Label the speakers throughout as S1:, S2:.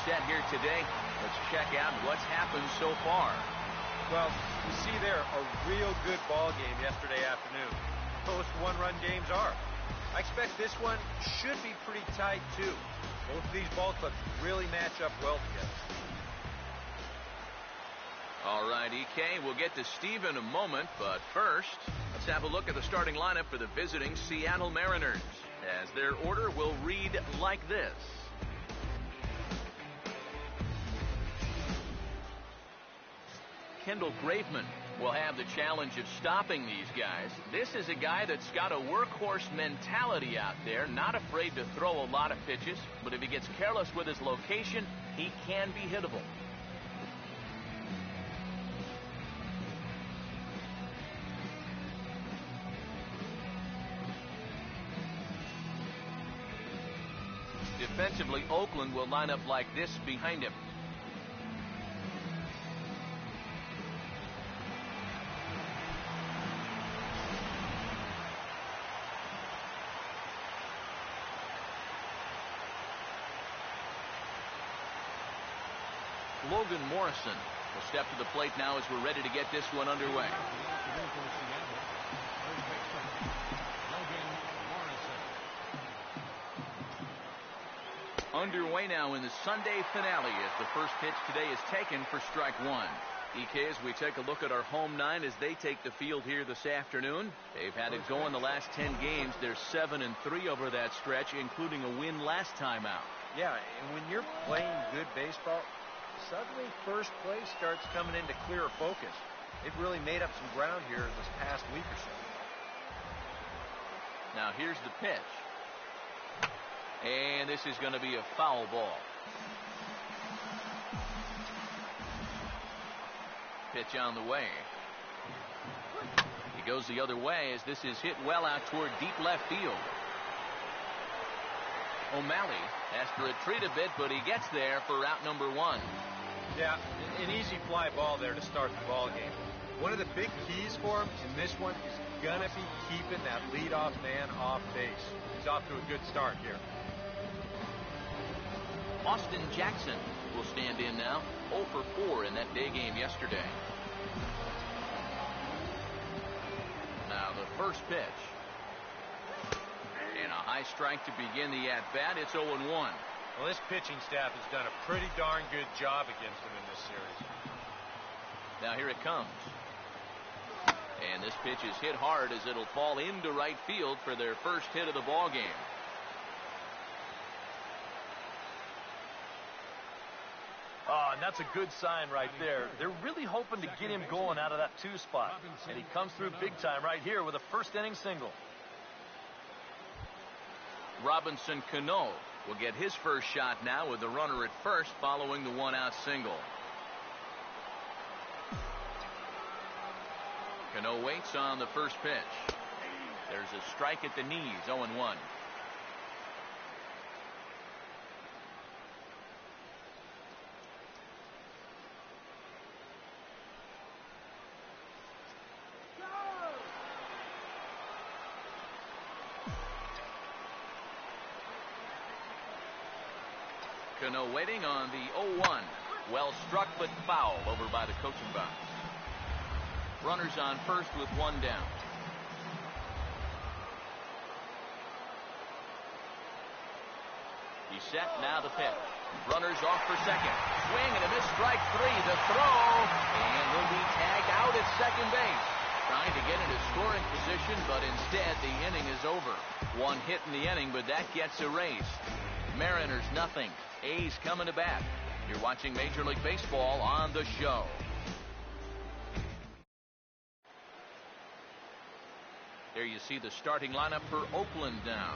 S1: set here today. Let's check out what's happened so far.
S2: Well, you see there a real good ball game yesterday afternoon. Most one-run games are. I expect this one should be pretty tight, too. Both of these ball clubs really match up well together.
S1: All right, EK, we'll get to Steve in a moment, but first, let's have a look at the starting lineup for the visiting Seattle Mariners, as their order will read like this. Kendall Graveman will have the challenge of stopping these guys. This is a guy that's got a workhorse mentality out there, not afraid to throw a lot of pitches, but if he gets careless with his location, he can be hittable. Defensively, Oakland will line up like this behind him. Logan Morrison will step to the plate now as we're ready to get this one underway. Underway now in the Sunday finale as the first pitch today is taken for strike one. EK, as we take a look at our home nine as they take the field here this afternoon. They've had it going the last 10 games. They're 7-3 over that stretch, including a win last time out.
S2: Yeah, and when you're playing good baseball, suddenly first place starts coming into clearer focus. They've really made up some ground here this past week or so.
S1: Now here's the pitch. And this is going to be a foul ball. Pitch on the way. He goes the other way as this is hit well out toward deep left field. O'Malley has to retreat a bit, but he gets there for out number one.
S2: Yeah, an easy fly ball there to start the ball game. One of the big keys for him in this one is going to be keeping that leadoff man off base. He's off to a good start here.
S1: Austin Jackson will stand in now, 0 for 4 in that day game yesterday. Now the first pitch. And a high strike to begin the at-bat. It's 0-1.
S2: Well, this pitching staff has done a pretty darn good job against him in this series.
S1: Now here it comes. And this pitch is hit hard as it'll fall into right field for their first hit of the ball game.
S3: Oh, and that's a good sign right there. They're really hoping to get him going out of that 2 spot. And he comes through big time right here with a first inning single.
S1: Robinson Cano will get his first shot now with the runner at first following the 1-out single. Cano waits on the first pitch. There's a strike at the knees, 0-1. Cano waiting on the 0-1. Well struck but foul over by the coaching box. Runners on first with 1 down. He's set, now the pitch. Runners off for second. Swing and a miss, strike 3. The throw, and will be tagged out at second base. Trying to get into scoring position, but instead the inning is over. 1 hit in the inning, but that gets erased. Mariners nothing. A's coming to bat. You're watching Major League Baseball on the show. There you see the starting lineup for Oakland now.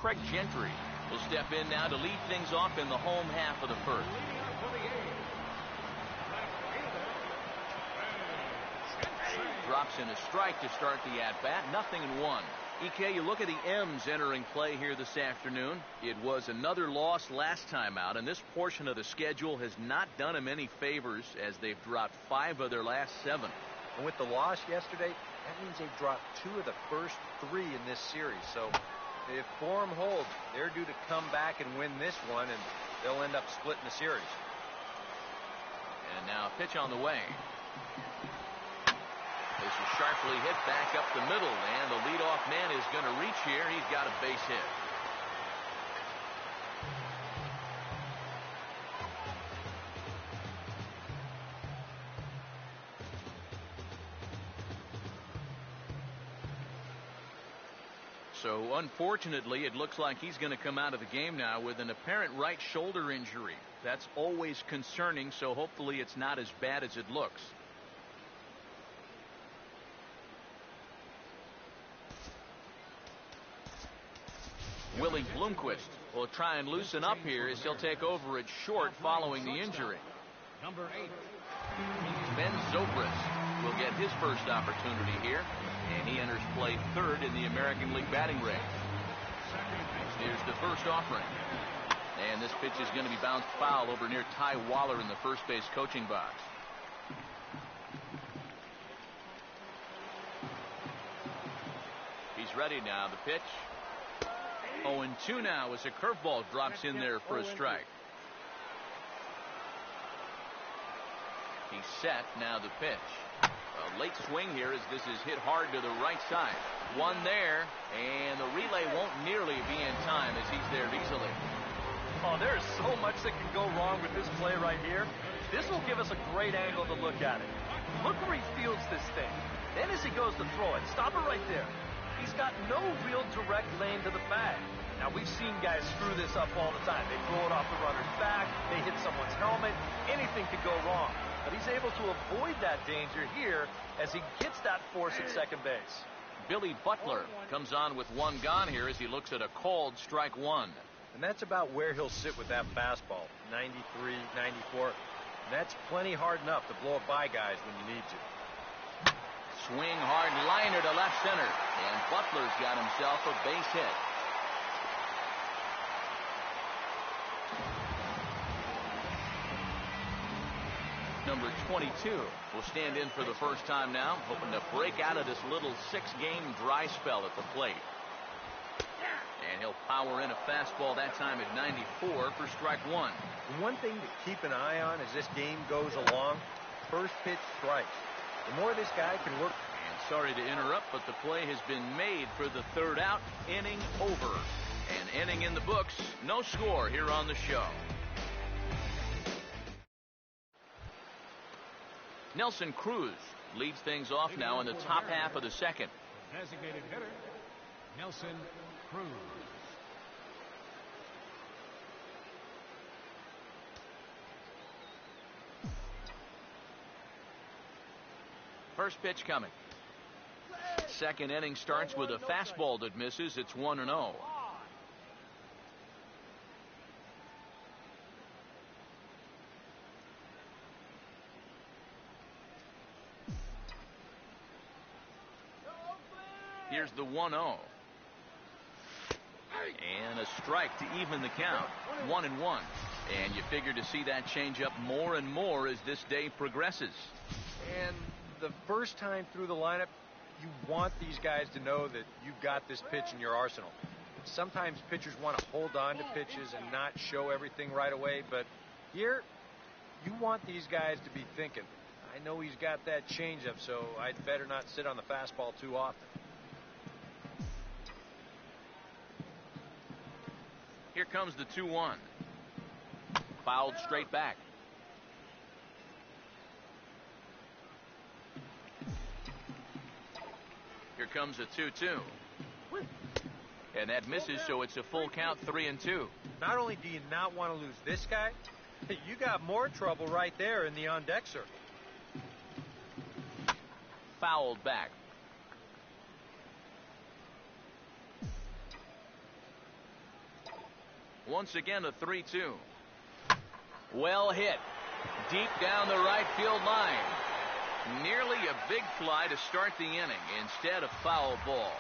S1: Craig Gentry will step in now to lead things off in the home half of the first. Drops in a strike to start the at-bat. 0-1. EK, you look at the M's entering play here this afternoon. It was another loss last time out, and this portion of the schedule has not done them any favors as they've dropped 5 of their last 7.
S2: And with the loss yesterday, that means they've dropped 2 of the first 3 in this series. So if form holds, they're due to come back and win this one, and they'll end up splitting the series.
S1: And now a pitch on the way. This is sharply hit back up the middle, and the leadoff man is going to reach here. He's got a base hit. So unfortunately, it looks like he's going to come out of the game now with an apparent right shoulder injury. That's always concerning, so hopefully it's not as bad as it looks. Willie Bloomquist will try and loosen up here as he'll take over at short following the injury.
S4: Number 8.
S1: Ben Zobrist will get his first opportunity here, and he enters play third in the American League batting range. Here's the first offering, and this pitch is going to be bounced foul over near Ty Waller in the first base coaching box. He's ready now. The pitch. 0-2 now as a curveball drops in there for a strike. He's set. Now the pitch. A late swing here as this is hit hard to the right side. One there, and the relay won't nearly be in time as he's there easily.
S3: Oh, there's so much that can go wrong with this play right here. This will give us a great angle to look at it. Look where he fields this thing. Then as he goes to throw it, stop it right there. He's got no real direct lane to the bag. Now, we've seen guys screw this up all the time. They throw it off the runner's back. They hit someone's helmet. Anything could go wrong. But he's able to avoid that danger here as he gets that force at second base.
S1: Billy Butler comes on with 1 gone here as he looks at a called strike 1.
S2: And that's about where he'll sit with that fastball, 93, 94. And that's plenty hard enough to blow it by guys when you need to.
S1: Swing hard liner to left center, and Butler's got himself a base hit. Number 22 will stand in for the first time now, hoping to break out of this little 6-game dry spell at the plate. And he'll power in a fastball that time at 94 for strike 1.
S2: And one thing to keep an eye on as this game goes along, first pitch strikes. The more this guy can work.
S1: And sorry to interrupt, but the play has been made for the 3rd out. Inning over. An inning in the books. No score here on the show. Nelson Cruz leads things off now in the top half of the second.
S4: Designated hitter, Nelson Cruz.
S1: First pitch coming. Second inning starts with a fastball that misses. It's 1-0. Here's the 1-0. And a strike to even the count. 1-1. And you figure to see that change up more and more as this day progresses.
S2: And the first time through the lineup, you want these guys to know that you've got this pitch in your arsenal. Sometimes pitchers want to hold on to pitches and not show everything right away, but here, you want these guys to be thinking, I know he's got that changeup, so I'd better not sit on the fastball too often.
S1: Here comes the 2-1. Fouled straight back. Here comes a 2-2. And that misses, so it's a full count, 3-2.
S2: Not only do you not want to lose this guy, you got more trouble right there in the on-deck circle.
S1: Fouled back. Once again, a 3-2. Well hit. Deep down the right field line. Nearly a big fly to start the inning instead of foul ball.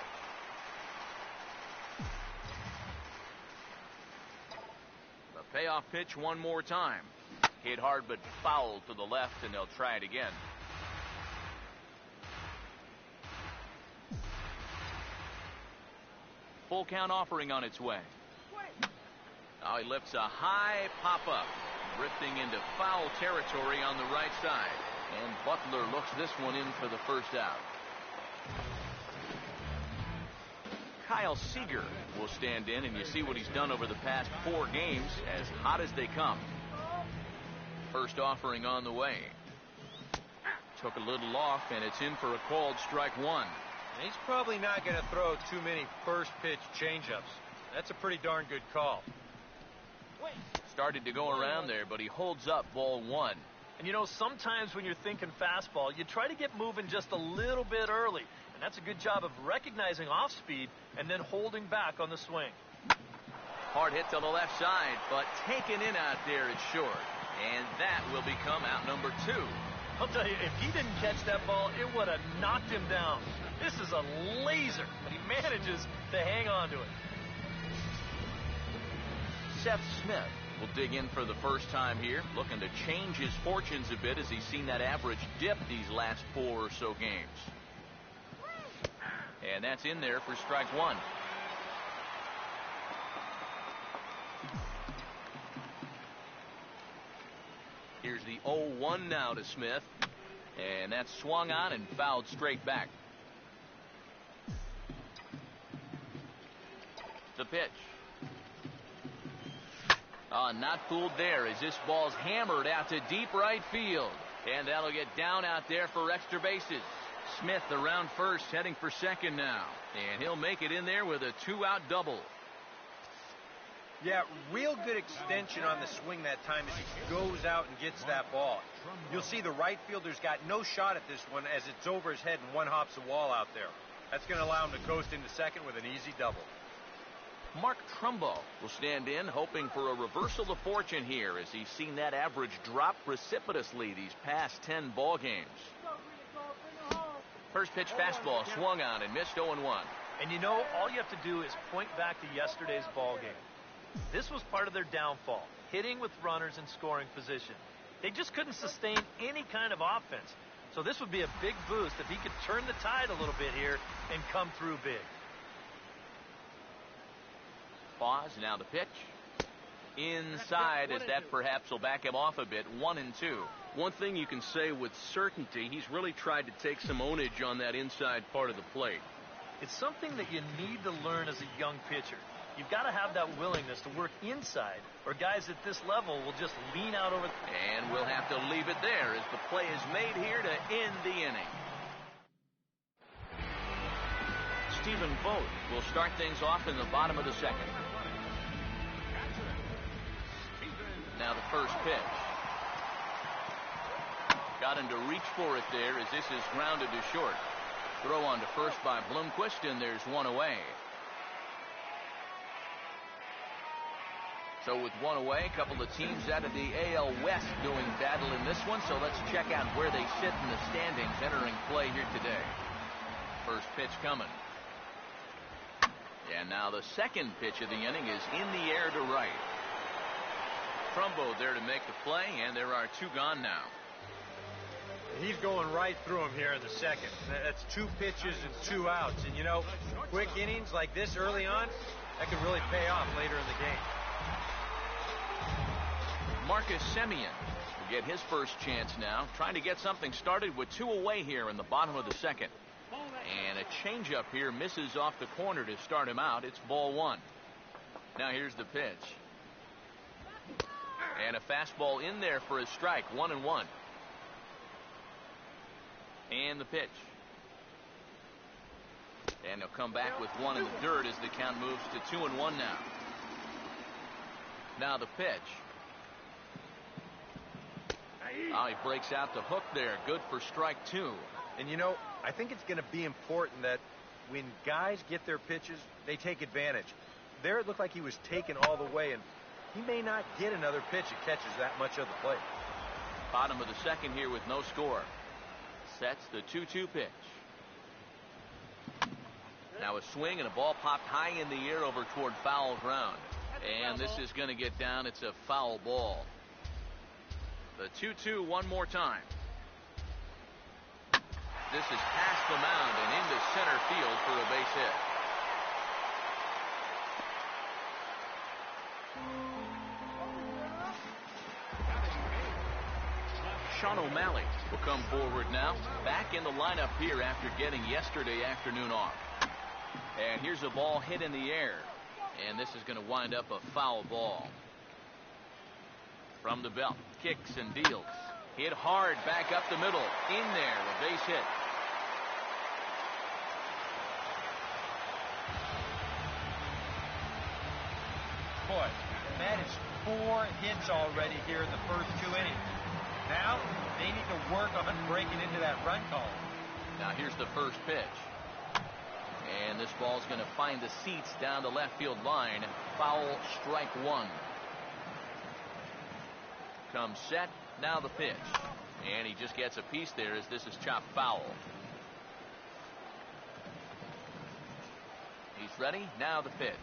S1: The payoff pitch one more time. Hit hard but foul to the left, and they'll try it again. Full count offering on its way. Now he lifts a high pop-up, drifting into foul territory on the right side. And Butler looks this one in for the first out. Kyle Seager will stand in, and you see what he's done over the past 4 games, as hot as they come. First offering on the way. Took a little off, and it's in for a called strike 1.
S2: He's probably not going to throw too many first pitch changeups. That's a pretty darn good call.
S1: Started to go around there, but he holds up ball 1.
S3: And you know, sometimes when you're thinking fastball, you try to get moving just a little bit early. And that's a good job of recognizing off speed and then holding back on the swing.
S1: Hard hit to the left side, but taken in out there is short. And that will become out number 2.
S3: I'll tell you, if he didn't catch that ball, it would have knocked him down. This is a laser, but he manages to hang on to it.
S1: Seth Smith will dig in for the first time here, looking to change his fortunes a bit as he's seen that average dip these last 4 or so games. And that's in there for strike 1. Here's the 0-1 now to Smith. And that's swung on and fouled straight back. The pitch. Not fooled there as this ball's hammered out to deep right field. And that'll get down out there for extra bases. Smith around first, heading for second now. And he'll make it in there with a 2-out double.
S2: Yeah, real good extension on the swing that time as he goes out and gets that ball. You'll see the right fielder's got no shot at this one as it's over his head and one hops the wall out there. That's going to allow him to coast into second with an easy double.
S1: Mark Trumbo will stand in, hoping for a reversal of fortune here as he's seen that average drop precipitously these past 10 ball games. First pitch fastball swung on and missed 0-1.
S3: And you know, all you have to do is point back to yesterday's ball game. This was part of their downfall, hitting with runners in scoring position. They just couldn't sustain any kind of offense. So this would be a big boost if he could turn the tide a little bit here and come through big.
S1: Pause, now the pitch. Inside, as that perhaps will back him off a bit. 1-2. One thing you can say with certainty, he's really tried to take some ownage on that inside part of the plate.
S3: It's something that you need to learn as a young pitcher. You've got to have that willingness to work inside, or guys at this level will just lean out over.
S1: And we'll have to leave it there as the play is made here to end the inning. Stephen Vogt will start things off in the bottom of the second. Now the first pitch. Got him to reach for it there as this is grounded to short. Throw on to first by Blomquist, and there's one away. So with one away, a couple of teams out of the AL West doing battle in this one. So let's check out where they sit in the standings entering play here today. First pitch coming. And now the second pitch of the inning is in the air to right. Trumbo there to make the play, and there are 2 gone now.
S2: He's going right through him here in the second. That's 2 pitches and 2 outs. And, you know, quick innings like this early on, that could really pay off later in the game.
S1: Marcus Semien will get his first chance now, trying to get something started with 2 away here in the bottom of the second. And a changeup here misses off the corner to start him out. It's ball 1. Now here's the pitch. And a fastball in there for a strike. 1-1. And the pitch. And he'll come back with 1 in the dirt as the count moves to 2-1 now. Now the pitch. He breaks out the hook there. Good for strike 2.
S2: And, you know, I think it's going to be important that when guys get their pitches, they take advantage. There it looked like he was taken all the way, and he may not get another pitch that catches that much of the plate.
S1: Bottom of the second here with no score. Sets the 2-2 pitch. Now a swing and a ball popped high in the air over toward foul ground. And this is going to get down. It's a foul ball. The 2-2 one more time. This is past the mound and into center field for a base hit. Sean O'Malley will come forward now, back in the lineup here after getting yesterday afternoon off. And here's a ball hit in the air, and this is going to wind up a foul ball. From the belt, kicks and deals. Hit hard back up the middle. In there, a base hit.
S2: Boy, that is 4 hits already here in the first 2 innings. Now, they need to work on breaking into that run column.
S1: Now here's the first pitch. And this ball's going to find the seats down the left field line. Foul, strike 1. Comes set, now the pitch. And he just gets a piece there as this is chopped foul. He's ready, now the pitch.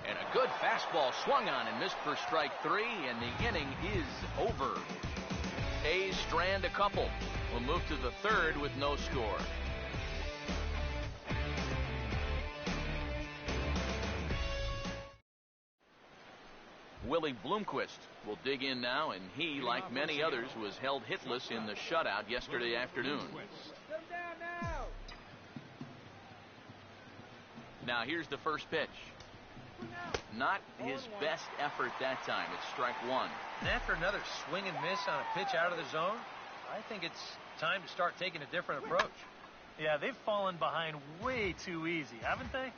S1: And a good fastball swung on and missed for strike 3, and the inning is over. A's strand a couple. We'll move to the third with no score. Willie Bloomquist will dig in now, and he, like many others, was held hitless in the shutout yesterday afternoon. Now here's the first pitch. Not his best effort that time. It's strike 1.
S2: And after another swing and miss on a pitch out of the zone, I think it's time to start taking a different approach.
S3: Yeah, they've fallen behind way too easy, haven't they?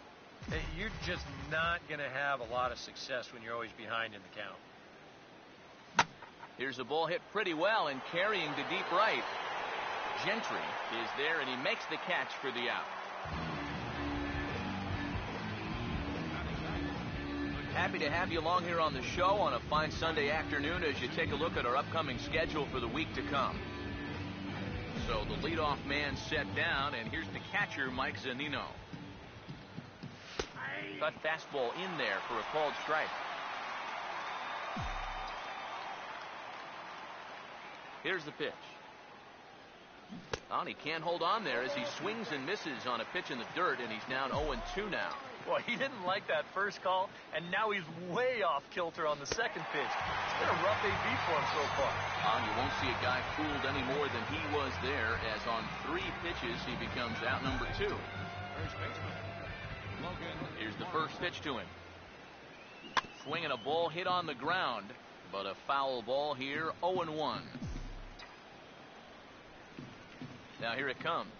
S2: You're just not going to have a lot of success when you're always behind in the count.
S1: Here's a ball hit pretty well and carrying to deep right. Gentry is there, and he makes the catch for the out. Happy to have you along here on the show on a fine Sunday afternoon as you take a look at our upcoming schedule for the week to come. So the leadoff man set down, and here's the catcher, Mike Zunino. Cut fastball in there for a called strike. Here's the pitch. He can't hold on there as he swings and misses on a pitch in the dirt, and he's down 0-2 now.
S3: Boy, he didn't like that first call, and now he's way off kilter on the second pitch. It's been a rough AB for him so far.
S1: You won't see a guy fooled any more than he was there, as on 3 pitches he becomes out number 2.
S4: First baseman, Logan.
S1: Here's the first pitch to him. Swinging a ball hit on the ground, but a foul ball here, 0-1. Now here it comes.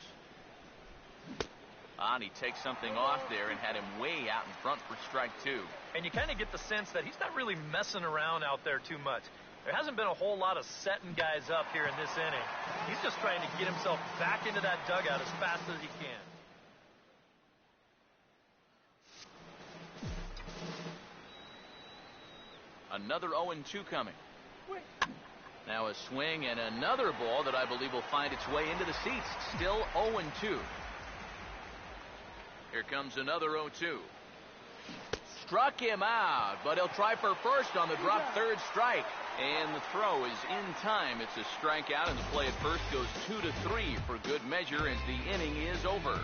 S1: And he takes something off there and had him way out in front for strike 2.
S3: And you kind of get the sense that he's not really messing around out there too much. There hasn't been a whole lot of setting guys up here in this inning. He's just trying to get himself back into that dugout as fast as he can.
S1: Another 0-2 coming. Now a swing and another ball that I believe will find its way into the seats. Still 0-2. Here comes another 0-2. Struck him out, but he'll try for first on the drop third strike. And the throw is in time. It's a strikeout, and the play at first goes 2-3 for good measure as the inning is over.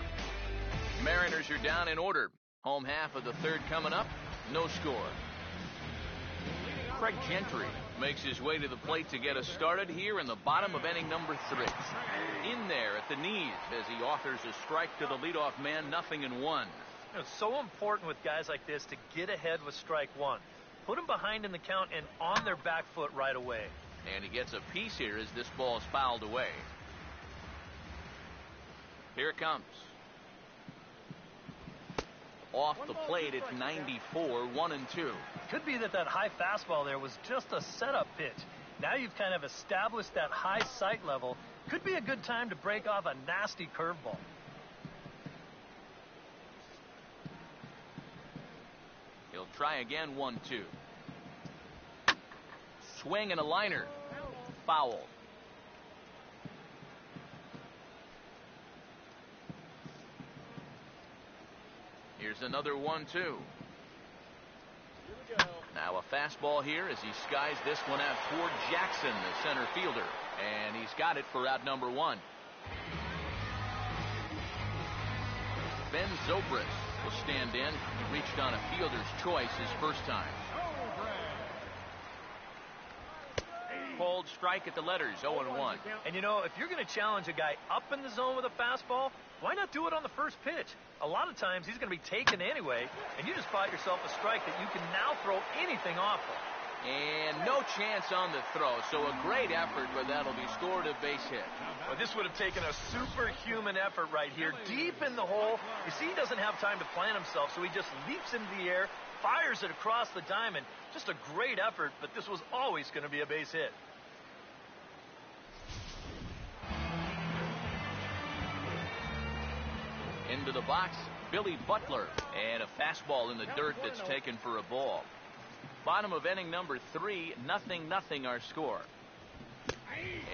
S1: Mariners are down in order. Home half of the third coming up. No score. Craig Gentry makes his way to the plate to get us started here in the bottom of inning number 3. In there at the knees as he offers a strike to the leadoff man, 0-1.
S3: It's so important with guys like this to get ahead with strike 1. Put them behind in the count and on their back foot right away.
S1: And he gets a piece here as this ball is fouled away. Here it comes. Off the plate at 94, 1-2.
S3: Could be that high fastball there was just a setup pitch. Now you've kind of established that high sight level. Could be a good time to break off a nasty curveball.
S1: He'll try again, 1-2. Swing and a liner. Foul. Here's another 1-2. Now a fastball here as he skies this one out toward Jackson, the center fielder. And he's got it for out number 1. Ben Zobrist will stand in. He reached on a fielder's choice his first time. Called strike at the letters, 0-1.
S3: And you know, if you're going to challenge a guy up in the zone with a fastball, why not do it on the first pitch? A lot of times he's going to be taken anyway, and you just bought yourself a strike that you can now throw anything off of.
S1: And no chance on the throw, so a great effort, but that'll be scored a base hit.
S3: Well, this would have taken a superhuman effort right here, deep in the hole. You see, he doesn't have time to plant himself, so he just leaps into the air, fires it across the diamond. Just a great effort, but this was always going to be a base hit.
S1: Into the box, Billy Butler, and a fastball in the dirt that's taken for a ball. Bottom of inning number 3, 0-0 our score.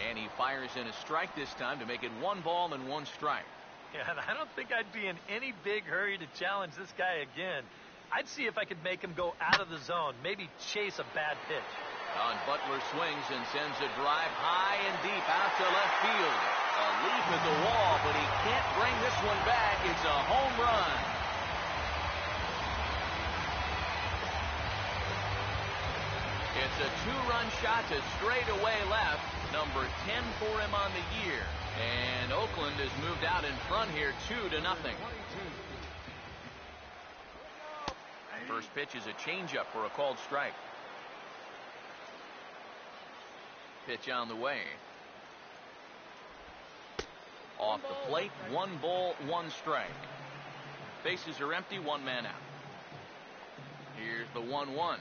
S1: And he fires in a strike this time to make it 1 ball and 1 strike.
S3: Yeah, and I don't think I'd be in any big hurry to challenge this guy again. I'd see if I could make him go out of the zone, maybe chase a bad pitch.
S1: Butler swings and sends a drive high and deep out to left field. A leap at the wall, but he can't bring this one back. It's a home run. It's a 2-run shot to straightaway left. Number 10 for him on the year. And Oakland has moved out in front here 2-0. First pitch is a changeup for a called strike. Pitch on the way. Off the plate, 1 ball, 1 strike. Bases are empty, 1 man out. Here's the 1-1.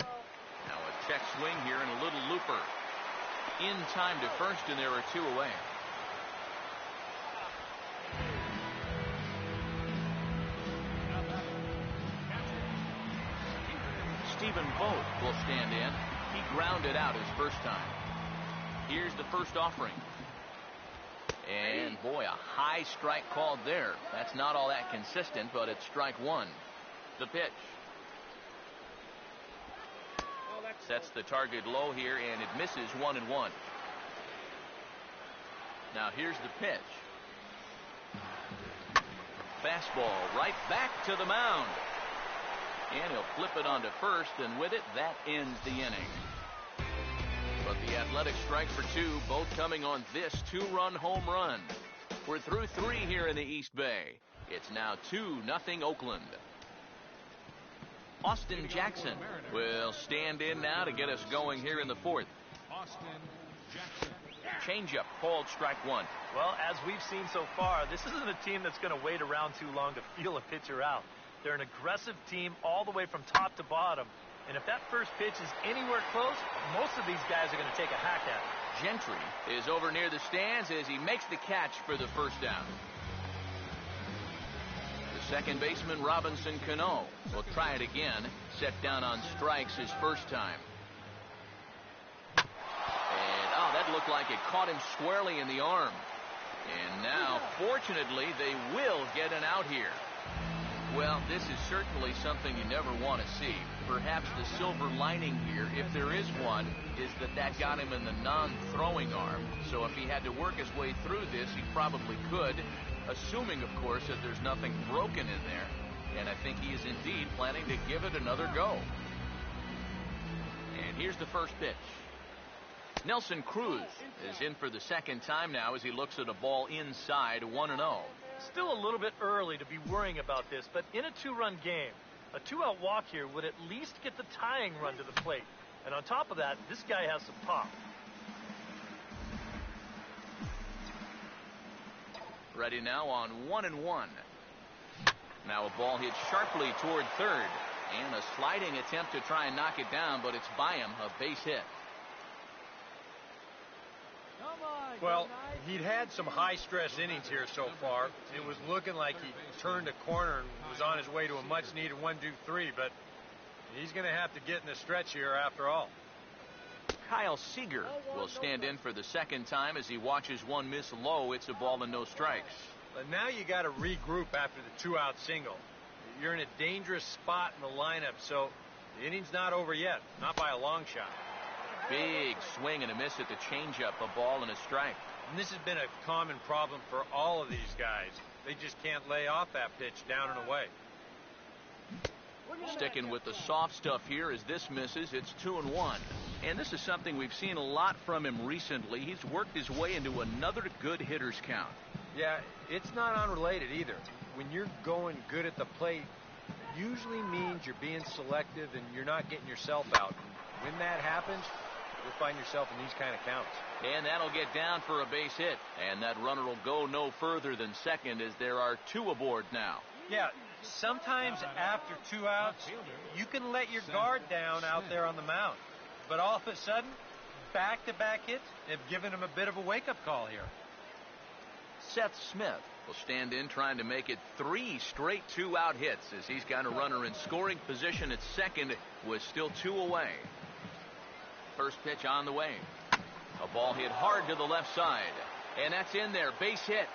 S1: Now a check swing here and a little looper. In time to first, and there are 2 away. Stephen Vogt will stand in. He grounded out his first time. Here's the first offering. And boy, a high strike called there. That's not all that consistent, but it's strike 1. The pitch. Sets the target low here, and it misses 1-1. Now here's the pitch. Fastball right back to the mound. And he'll flip it onto first, and with it, that ends the inning. But the Athletics strike for 2, both coming on this 2-run home run. We're through 3 here in the East Bay. It's now 2-0 Oakland. Austin Jackson will stand in now to get us going here in the 4th.
S4: Austin Jackson.
S1: Changeup called strike 1.
S3: Well, as we've seen so far, this isn't a team that's going to wait around too long to feel a pitcher out. They're an aggressive team all the way from top to bottom. And if that first pitch is anywhere close, most of these guys are going to take a hack at it.
S1: Gentry is over near the stands as he makes the catch for the first down. The second baseman, Robinson Cano, will try it again. Set down on strikes his first time. And, that looked like it caught him squarely in the arm. And now, fortunately, they will get an out here. Well, this is certainly something you never want to see. Perhaps the silver lining here, if there is one, is that got him in the non-throwing arm. So if he had to work his way through this, he probably could, assuming, of course, that there's nothing broken in there. And I think he is indeed planning to give it another go. And here's the first pitch. Nelson Cruz is in for the second time now as he looks at a ball inside, 1-0.
S3: Still a little bit early to be worrying about this, but in a 2-run game, a 2-out walk here would at least get the tying run to the plate. And on top of that, this guy has some pop.
S1: Ready now on 1-1. Now a ball hit sharply toward third. And a sliding attempt to try and knock it down, but it's by him, a base hit.
S2: Well, he'd had some high-stress innings here so far. It was looking like he turned a corner and was on his way to a much-needed 1-2-3, but he's going to have to get in the stretch here after all.
S1: Kyle Seager will stand in for the second time as he watches one miss low. It's a ball and no strikes.
S2: But now you got to regroup after the 2-out single. You're in a dangerous spot in the lineup, so the inning's not over yet, not by a long shot.
S1: Big swing and a miss at the changeup, a ball and a strike.
S2: And this has been a common problem for all of these guys. They just can't lay off that pitch down and away.
S1: Sticking with the soft stuff here as this misses. It's 2-1. And this is something we've seen a lot from him recently. He's worked his way into another good hitter's count.
S2: Yeah, it's not unrelated either. When you're going good at the plate, usually means you're being selective and you're not getting yourself out. When that happens, you'll find yourself in these kind of counts.
S1: And that'll get down for a base hit. And that runner will go no further than second as there are 2 aboard now.
S2: Yeah, sometimes after 2 outs, you can let your guard down out there on the mound. But all of a sudden, back-to-back hits have given him a bit of a wake-up call here.
S1: Seth Smith will stand in trying to make it 3 straight 2-out hits as he's got a runner in scoring position at second with still 2 away. First pitch on the way. A ball hit hard to the left side. And that's in there. Base hit.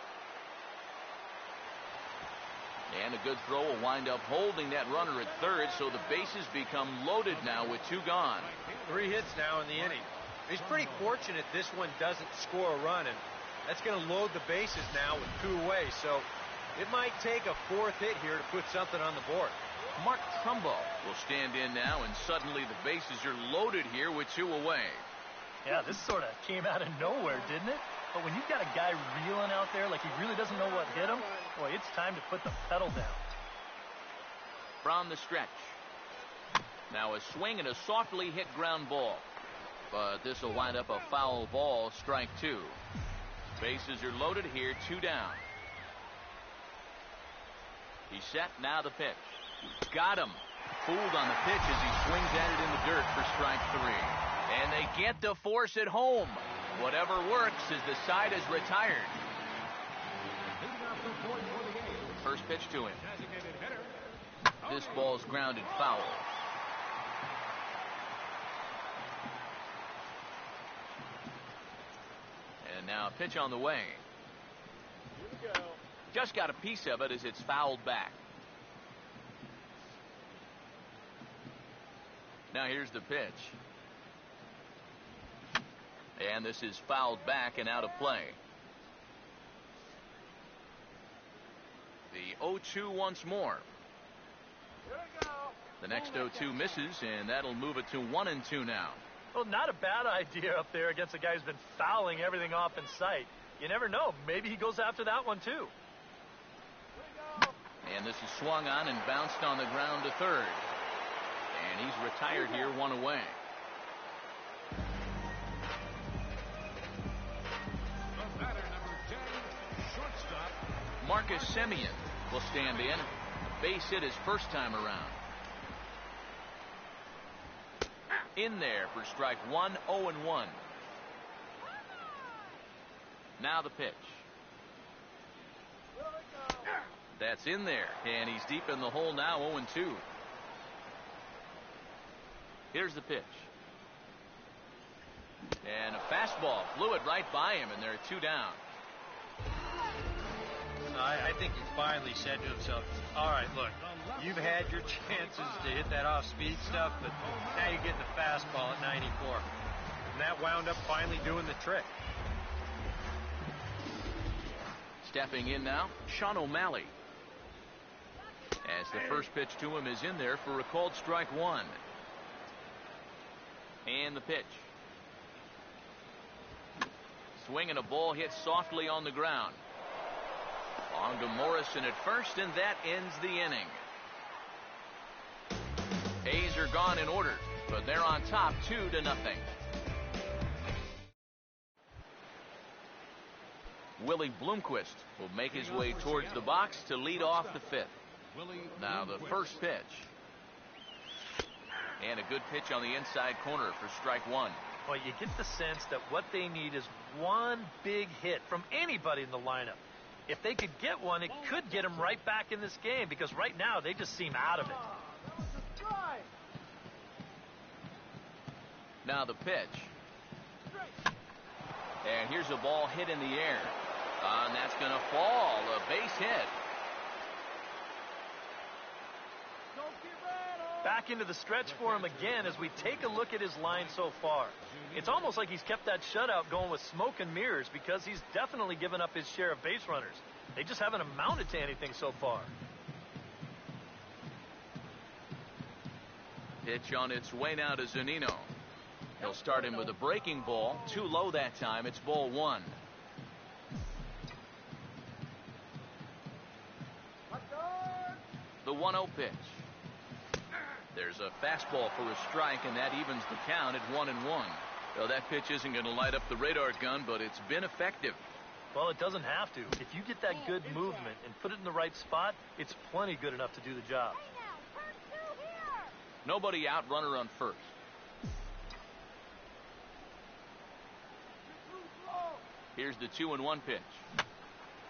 S1: And a good throw will wind up holding that runner at third, so the bases become loaded now with 2 gone.
S2: 3 hits now in the inning. He's pretty fortunate this one doesn't score a run, and that's going to load the bases now with 2 away, so it might take a 4th hit here to put something on the board.
S1: Mark Trumbo will stand in now, and suddenly the bases are loaded here with 2 away.
S3: Yeah, this sort of came out of nowhere, didn't it? But when you've got a guy reeling out there like he really doesn't know what hit him, boy, it's time to put the pedal down.
S1: From the stretch. Now a swing and a softly hit ground ball. But this will wind up a foul ball, strike 2. Bases are loaded here, 2 down. He's set, now the pitch. Got him. Fooled on the pitch as he swings at it in the dirt for strike 3. And they get the force at home. Whatever works as the side is retired. First pitch to him. This ball's grounded foul. And now a pitch on the way. Just got a piece of it as it's fouled back. Now here's the pitch. And this is fouled back and out of play. The 0-2 once more. The next 0-2 misses, and that'll move it to 1-2 now.
S3: Well, not a bad idea up there against a guy who's been fouling everything off in sight. You never know. Maybe he goes after that one, too.
S1: And this is swung on and bounced on the ground to third. And he's retired here, 1 away. Marcus Semien will stand in. Base hit his first time around. In there for strike 1, 0-1. Now the pitch. That's in there, and he's deep in the hole now, 0-2. Here's the pitch. And a fastball flew it right by him, and there are 2 down.
S2: I think he finally said to himself, all right, look, you've had your chances to hit that off-speed stuff, but now you're getting the fastball at 94. And that wound up finally doing the trick.
S1: Stepping in now, Sean O'Malley. As the first pitch to him is in there for a called strike 1. And the pitch. Swing and a ball hit softly on the ground. On to Morrison at first, and that ends the inning. A's are gone in order, but they're on top 2-0. Willie Bloomquist will make his way towards the box to lead off the 5th. Now the first pitch. And a good pitch on the inside corner for strike 1.
S3: Well, you get the sense that what they need is one big hit from anybody in the lineup. If they could get one, it could get them right back in this game, because right now they just seem out of it.
S1: Now the pitch. And here's a ball hit in the air. And that's going to fall. A base hit.
S3: Back into the stretch for him again as we take a look at his line so far. It's almost like he's kept that shutout going with smoke and mirrors, because he's definitely given up his share of base runners. They just haven't amounted to anything so far.
S1: Pitch on its way now to Zunino. He'll start him with a breaking ball. Too low that time. It's ball one. The 1-0 pitch. There's a fastball for a strike, and that evens the count at 1-1. Well, that pitch isn't going to light up the radar gun, but it's been effective.
S3: Well, it doesn't have to. If you get that good movement and put it in the right spot, it's plenty good enough to do the job.
S1: Nobody out, runner on first. Here's the 2-1 pitch.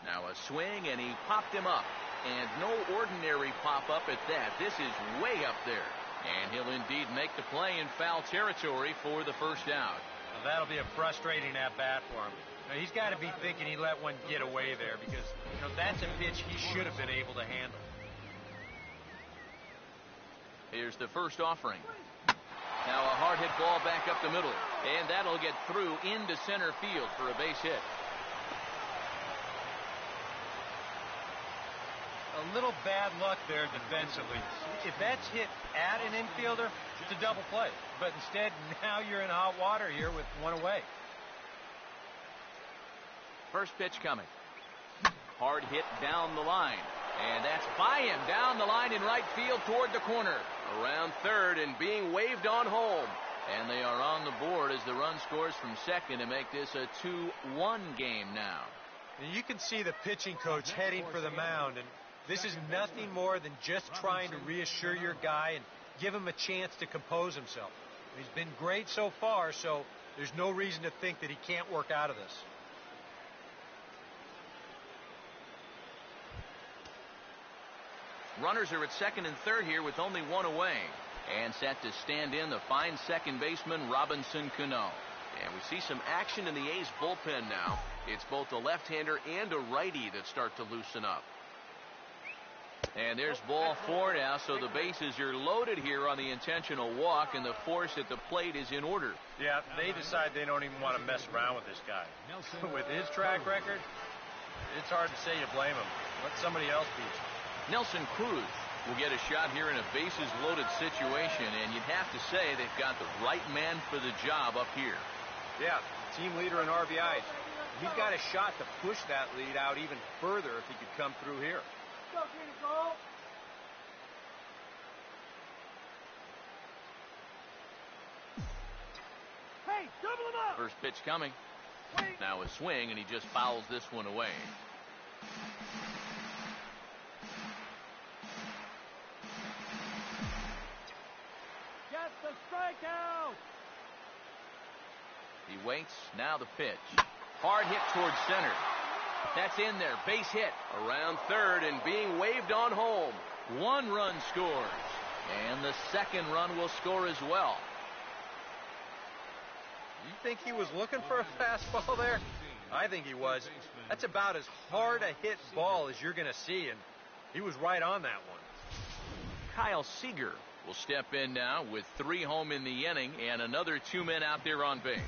S1: Now a swing, and he popped him up. And no ordinary pop-up at that. This is way up there. And he'll indeed make the play in foul territory for the first out.
S2: Well, that'll be a frustrating at-bat for him. Now, he's got to be thinking he let one get away there, because that's a pitch he should have been able to handle.
S1: Here's the first offering. Now a hard hit ball back up the middle. And that'll get through into center field for a base hit.
S2: A little bad luck there defensively. If that's hit at an infielder, it's a double play. But instead, now you're in hot water here with one away.
S1: First pitch coming. Hard hit down the line. And that's by him down the line in right field toward the corner. Around third and being waved on home. And they are on the board as the run scores from second to make this a 2-1 game now.
S2: And you can see the pitching coach heading for the mound, and this is nothing more than just trying to reassure your guy and give him a chance to compose himself. He's been great so far, so there's no reason to think that he can't work out of this.
S1: Runners are at second and third here with only one away. And set to stand in the fine second baseman Robinson Cano. And we see some action in the A's bullpen now. It's both a left-hander and a righty that start to loosen up. And there's ball four now, so the bases are loaded here on the intentional walk, and the force at the plate is in order.
S2: Yeah, they decide they don't even want to mess around with this guy. With his track record, it's hard to say you blame him. Let somebody else beat you.
S1: Nelson Cruz will get a shot here in a bases-loaded situation, and you'd have to say they've got the right man for the job up here.
S2: Yeah, team leader in RBIs. He's got a shot to push that lead out even further if he could come through here.
S3: Hey, double him up!
S1: First pitch coming. Now a swing, and he just fouls this one away.
S3: Get the strikeout!
S1: He waits. Now the pitch. Hard hit towards center. That's in there. Base hit. Around third and being waved on home. One run scores. And the second run will score as well.
S2: You think he was looking for a fastball there? I think he was. That's about as hard a hit ball as you're going to see, and he was right on that one.
S1: Kyle Seager will step in now with 3 home in the inning and another 2 men out there on base.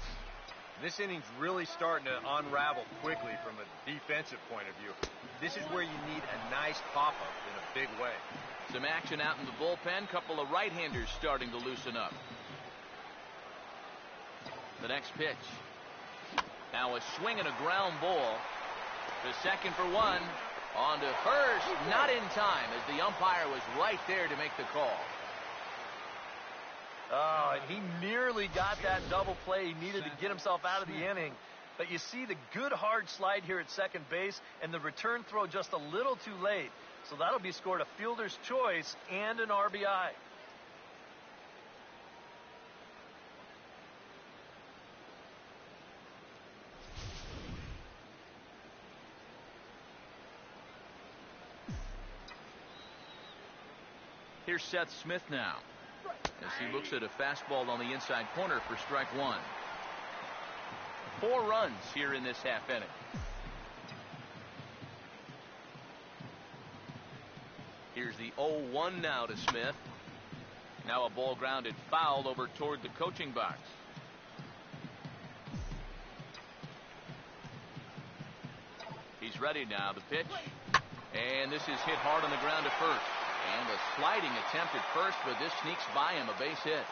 S2: This inning's really starting to unravel quickly from a defensive point of view. This is where you need a nice pop-up in a big way.
S1: Some action out in the bullpen. Couple of right-handers starting to loosen up. The next pitch. Now a swing and a ground ball. To second for one. On to first. Not in time as the umpire was right there to make the call.
S3: Oh, and he nearly got that double play. He needed to get himself out of the inning. But you see the good hard slide here at second base and the return throw just a little too late. So that'll be scored a fielder's choice and an RBI.
S1: Here's Seth Smith now, as he looks at a fastball on the inside corner for strike one. 4 runs here in this half inning. Here's the 0-1 now to Smith. Now a ball grounded foul over toward the coaching box. He's ready now. The pitch. And this is hit hard on the ground at first. And a sliding attempt at first, but this sneaks by him, a base hit.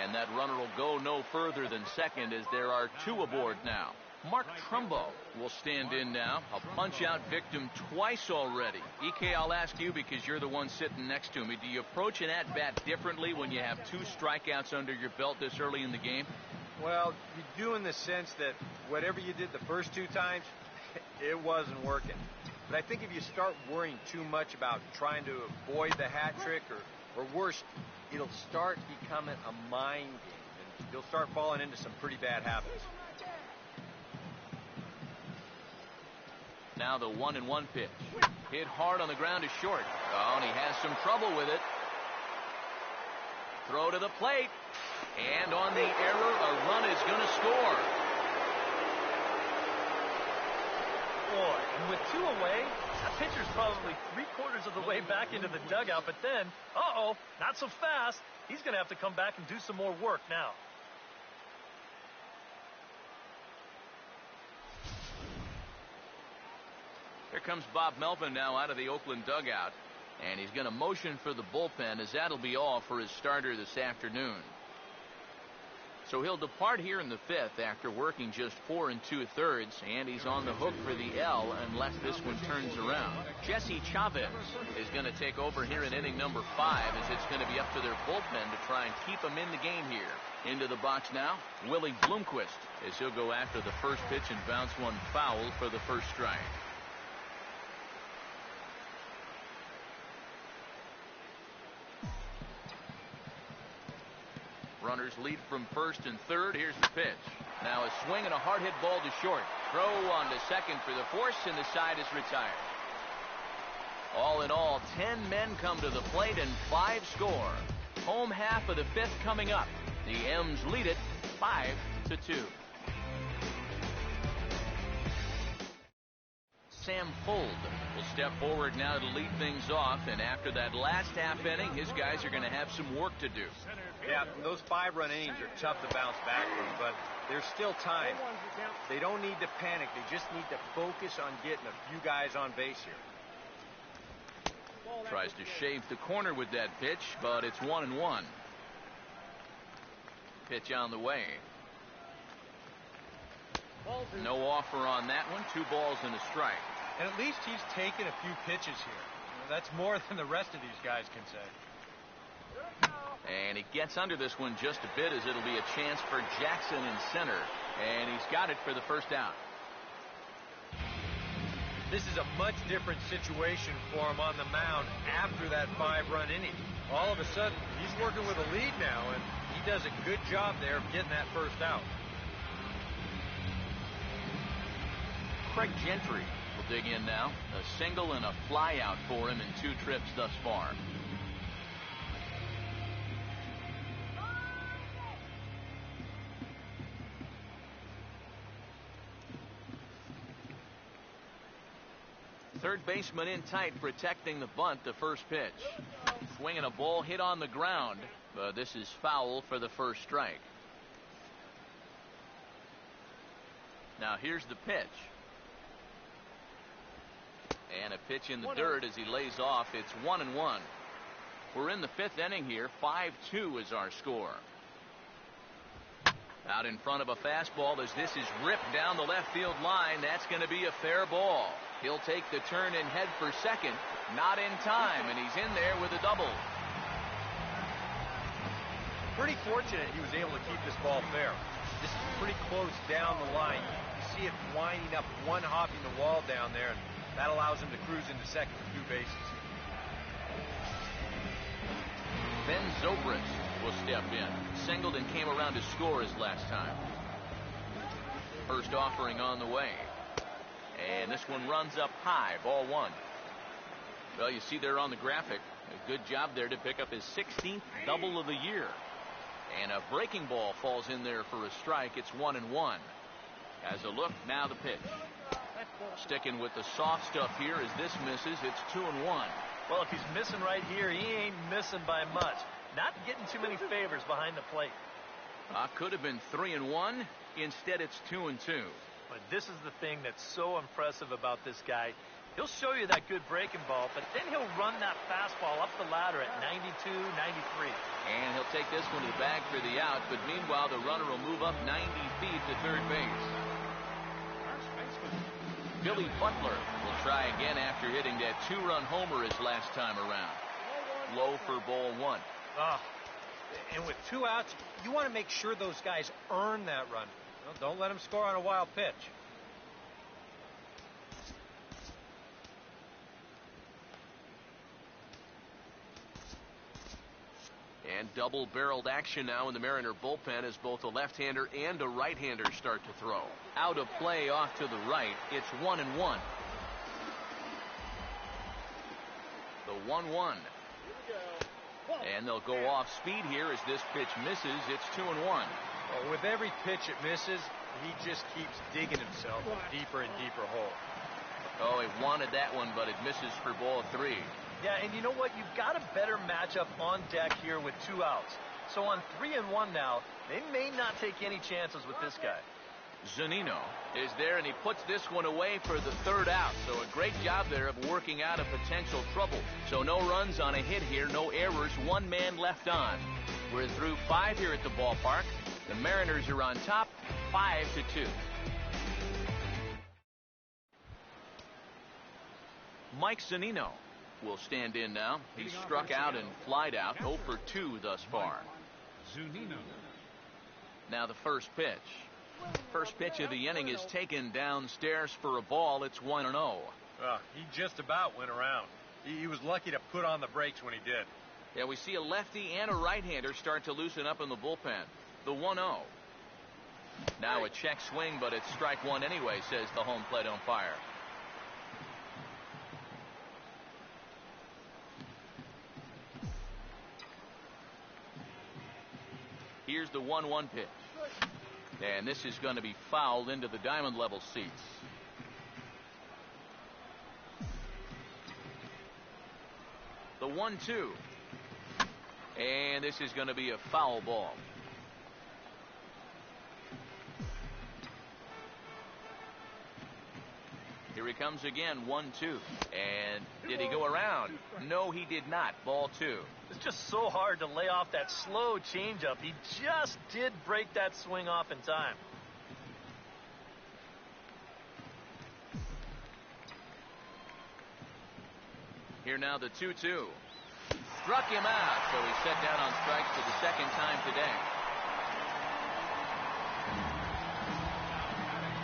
S1: And that runner will go no further than second, as there are 2 aboard now. Mark Trumbo will stand in now. A punch-out victim twice already. EK, I'll ask you because you're the one sitting next to me. Do you approach an at-bat differently when you have 2 strikeouts under your belt this early in the game?
S2: Well, you do in the sense that whatever you did the first 2 times, it wasn't working. But I think if you start worrying too much about trying to avoid the hat trick, or worse, it'll start becoming a mind game, and you'll start falling into some pretty bad habits.
S1: Now the 1-1 pitch. Hit hard on the ground is short. Oh, and he has some trouble with it. Throw to the plate. And on the error, a run is going to score.
S3: Boy, and with 2 away, that pitcher's probably 3/4 of the way back into the dugout. But then, not so fast. He's going to have to come back and do some more work now.
S1: Here comes Bob Melvin now out of the Oakland dugout, and he's going to motion for the bullpen, as that'll be all for his starter this afternoon. So he'll depart here in the 5th after working just 4 2/3, and he's on the hook for the L unless this one turns around. Jesse Chavez is going to take over here in inning number 5, as it's going to be up to their bullpen to try and keep him in the game here. Into the box now, Willie Bloomquist, as he'll go after the first pitch and bounce one foul for the first strike. Runners lead from first and third. Here's the pitch. Now a swing and a hard hit ball to short. Throw on to second for the force, and the side is retired. All in all, 10 men come to the plate and 5 score. Home half of the 5th coming up. The M's lead it 5-2. Sam Fuld will step forward now to lead things off, and after that last half inning, his guys are going to have some work to do.
S2: Yeah, those 5-run innings are tough to bounce back from, but there's still time. They don't need to panic. They just need to focus on getting a few guys on base here.
S1: Tries to shave the corner with that pitch, but it's 1-1. Pitch on the way. No offer on that one. 2 balls and a strike.
S2: And at least he's taken a few pitches here. That's more than the rest of these guys can say.
S1: And he gets under this one just a bit, as it'll be a chance for Jackson in center. And he's got it for the first out.
S2: This is a much different situation for him on the mound after that 5-run inning. All of a sudden, he's working with a lead now, and he does a good job there of getting that first out.
S1: Craig Gentry will dig in now. A single and a fly out for him in 2 trips thus far. Third baseman in tight, protecting the bunt. The first pitch. Swinging a ball hit on the ground, but this is foul for the first strike. Now here's the pitch. And a pitch in the dirt as he lays off. It's 1-1. We're in the 5th inning here. 5-2 is our score. Out in front of a fastball as this is ripped down the left field line. That's going to be a fair ball. He'll take the turn and head for second. Not in time, and he's in there with a double.
S2: Pretty fortunate he was able to keep this ball fair. This is pretty close down the line. You see it winding up, one hopping the wall down there, and that allows him to cruise into second with 2 bases.
S1: Ben Zobrist will step in. Singled and came around to score his last time. First offering on the way. And this one runs up high. Ball 1. Well, you see there on the graphic, Good job there to pick up his 16th double of the year. And a breaking ball falls in there for a strike. It's 1-1. As a look, now the pitch. Sticking with the soft stuff here as this misses. It's 2-1.
S3: Well, if he's missing right here, he ain't missing by much. Not getting too many favors behind the plate.
S1: Could have been 3-1. Instead, it's 2-2.
S3: But this is the thing that's so impressive about this guy. He'll show you that good breaking ball, but then he'll run that fastball up the ladder at 92, 93.
S1: And he'll take this one to the bag for the out, but meanwhile the runner will move up 90 feet to third base. Billy Butler will try again after hitting that 2-run homer his last time around. Low for ball 1.
S2: And with 2 outs, you want to make sure those guys earn that run. Well, don't let them score on a wild pitch.
S1: And double-barreled action now in the Mariner bullpen as both a left-hander and a right-hander start to throw. Out of play off to the right. It's 1-1. The 1-1. And they'll go off speed here as this pitch misses. It's 2-1.
S2: Well, with every pitch it misses, he just keeps digging himself a deeper and deeper hole.
S1: Oh, he wanted that one, but it misses for ball 3.
S3: Yeah, and you know what? You've got a better matchup on deck here with 2 outs. So on 3-1 now, they may not take any chances with this guy.
S1: Zunino is there, and he puts this one away for the 3rd out. So a great job there of working out of potential trouble. So no runs on a hit here, no errors, 1 man left on. We're through 5 here at the ballpark. The Mariners are on top, 5-2. Mike Zunino will stand in now. He's struck out and flied out, 0 for 2 thus far.
S4: Zunino.
S1: Now the first pitch. First pitch of the inning is taken downstairs for a ball. It's 1-0.
S2: He just about went around. He was lucky to put on the brakes when he did.
S1: Yeah, we see a lefty and a right-hander start to loosen up in the bullpen. The 1-0. Now a check swing, but it's strike 1 anyway, says the home plate umpire. Here's the 1-1 pitch. And this is going to be fouled into the diamond level seats. The 1-2. And this is going to be a foul ball. Here he comes again, 1-2. And did he go around? No, he did not. Ball 2.
S3: It's just so hard to lay off that slow changeup. He just did break that swing off in time.
S1: Here now the 2-2. Struck him out, so he's set down on strikes for the 2nd time today.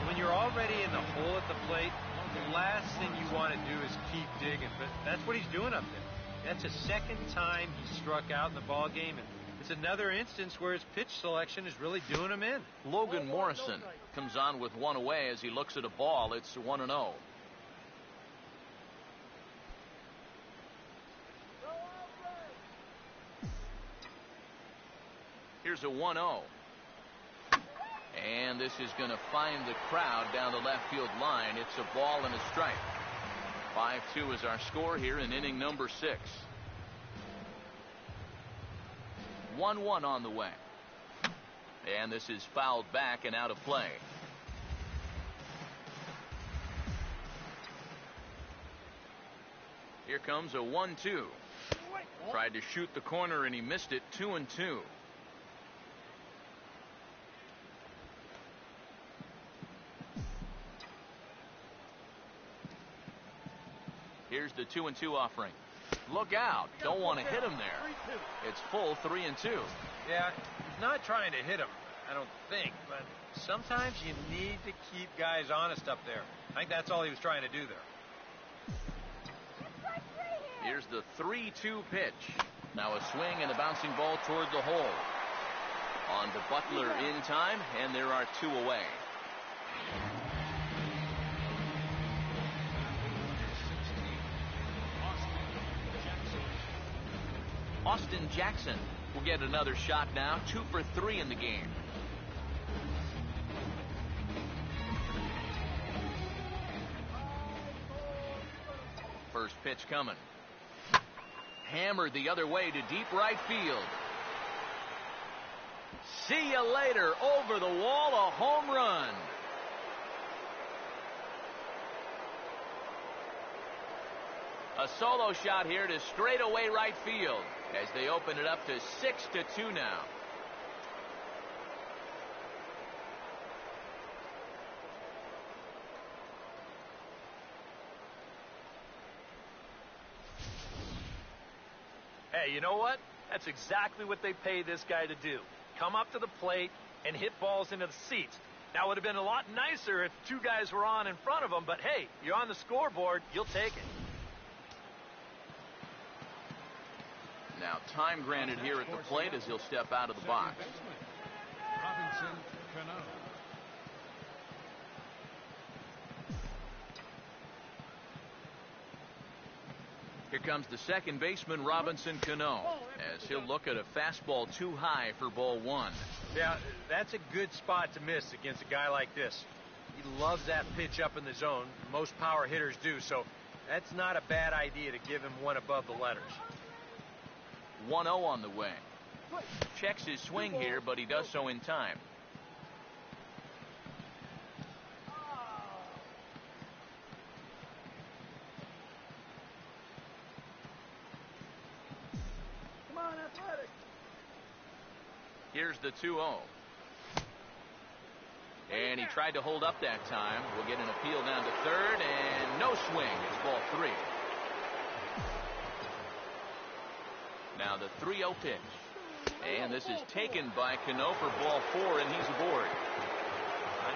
S2: When you're already in the hole at the plate, the last thing you want to do is keep digging, but that's what he's doing up there. That's the 2nd time he struck out in the ball game, and it's another instance where his pitch selection is really doing him in.
S1: Logan Morrison comes on with 1 away as he looks at a ball. It's 1-0. Here's a 1-0. And this is going to find the crowd down the left field line. It's a ball and a strike. 5-2 is our score here in inning number 6. 1-1 on the way. And this is fouled back and out of play. Here comes a 1-2. Tried to shoot the corner and he missed it. 2-2. Here's the 2-2 offering. Look out. Don't want to hit him there. It's full 3-2.
S2: Yeah, he's not trying to hit him, I don't think, but sometimes you need to keep guys honest up there. I think that's all he was trying to do there.
S1: Here's the 3-2 pitch. Now a swing and a bouncing ball toward the hole. On to Butler in time, and there are 2 away. Austin Jackson will get another shot now. 2 for 3 in the game. First pitch coming. Hammered the other way to deep right field. See you later. Over the wall, a home run. A solo shot here to straightaway right field as they open it up to 6-2 now.
S3: Hey, you know what? That's exactly what they pay this guy to do. Come up to the plate and hit balls into the seats. Now, it would have been a lot nicer if 2 guys were on in front of him, but hey, you're on the scoreboard, you'll take it.
S1: Now, time granted here at the plate as he'll step out of the box.
S4: Robinson Cano.
S1: Here comes the second baseman, Robinson Cano, as he'll look at a fastball too high for ball 1.
S2: Yeah, that's a good spot to miss against a guy like this. He loves that pitch up in the zone. Most power hitters do, so that's not a bad idea to give him one above the letters.
S1: 1-0 on the way. Checks his swing here, but he does so in time. Here's the 2-0. And he tried to hold up that time. We'll get an appeal down to third, and no swing. It's ball 3. Now the 3-0 pitch. And this is taken by Cano for ball 4, and he's aboard.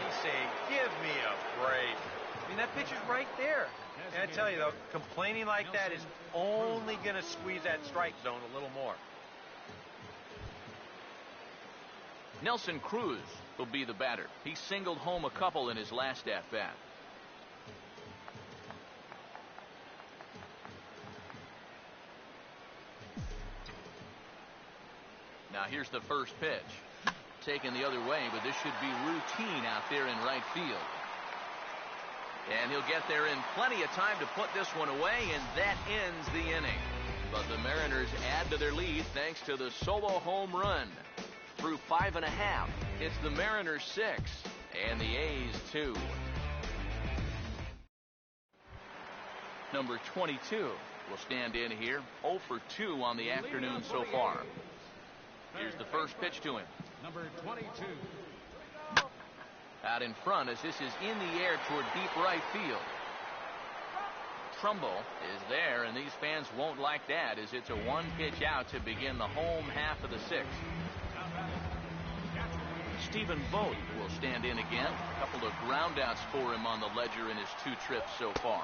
S2: He's saying, give me a break. I mean, that pitch is right there. And I tell you, though, complaining like that is only going to squeeze that strike zone a little more.
S1: Nelson Cruz will be the batter. He singled home a couple in his last at-bat. Now here's the first pitch. Taken the other way, but this should be routine out there in right field. And he'll get there in plenty of time to put this one away, and that ends the inning. But the Mariners add to their lead thanks to the solo home run. Through 5 1/2, it's the Mariners 6 and the A's 2. Number 22 will stand in here. 0 for 2 on the afternoon so far. Here's the first pitch to him.
S4: Number 22.
S1: Out in front as this is in the air toward deep right field. Trumbo is there, and these fans won't like that as it's a 1-pitch out to begin the home half of the 6th. Stephen Vogt will stand in again. A couple of groundouts for him on the ledger in his 2 trips so far.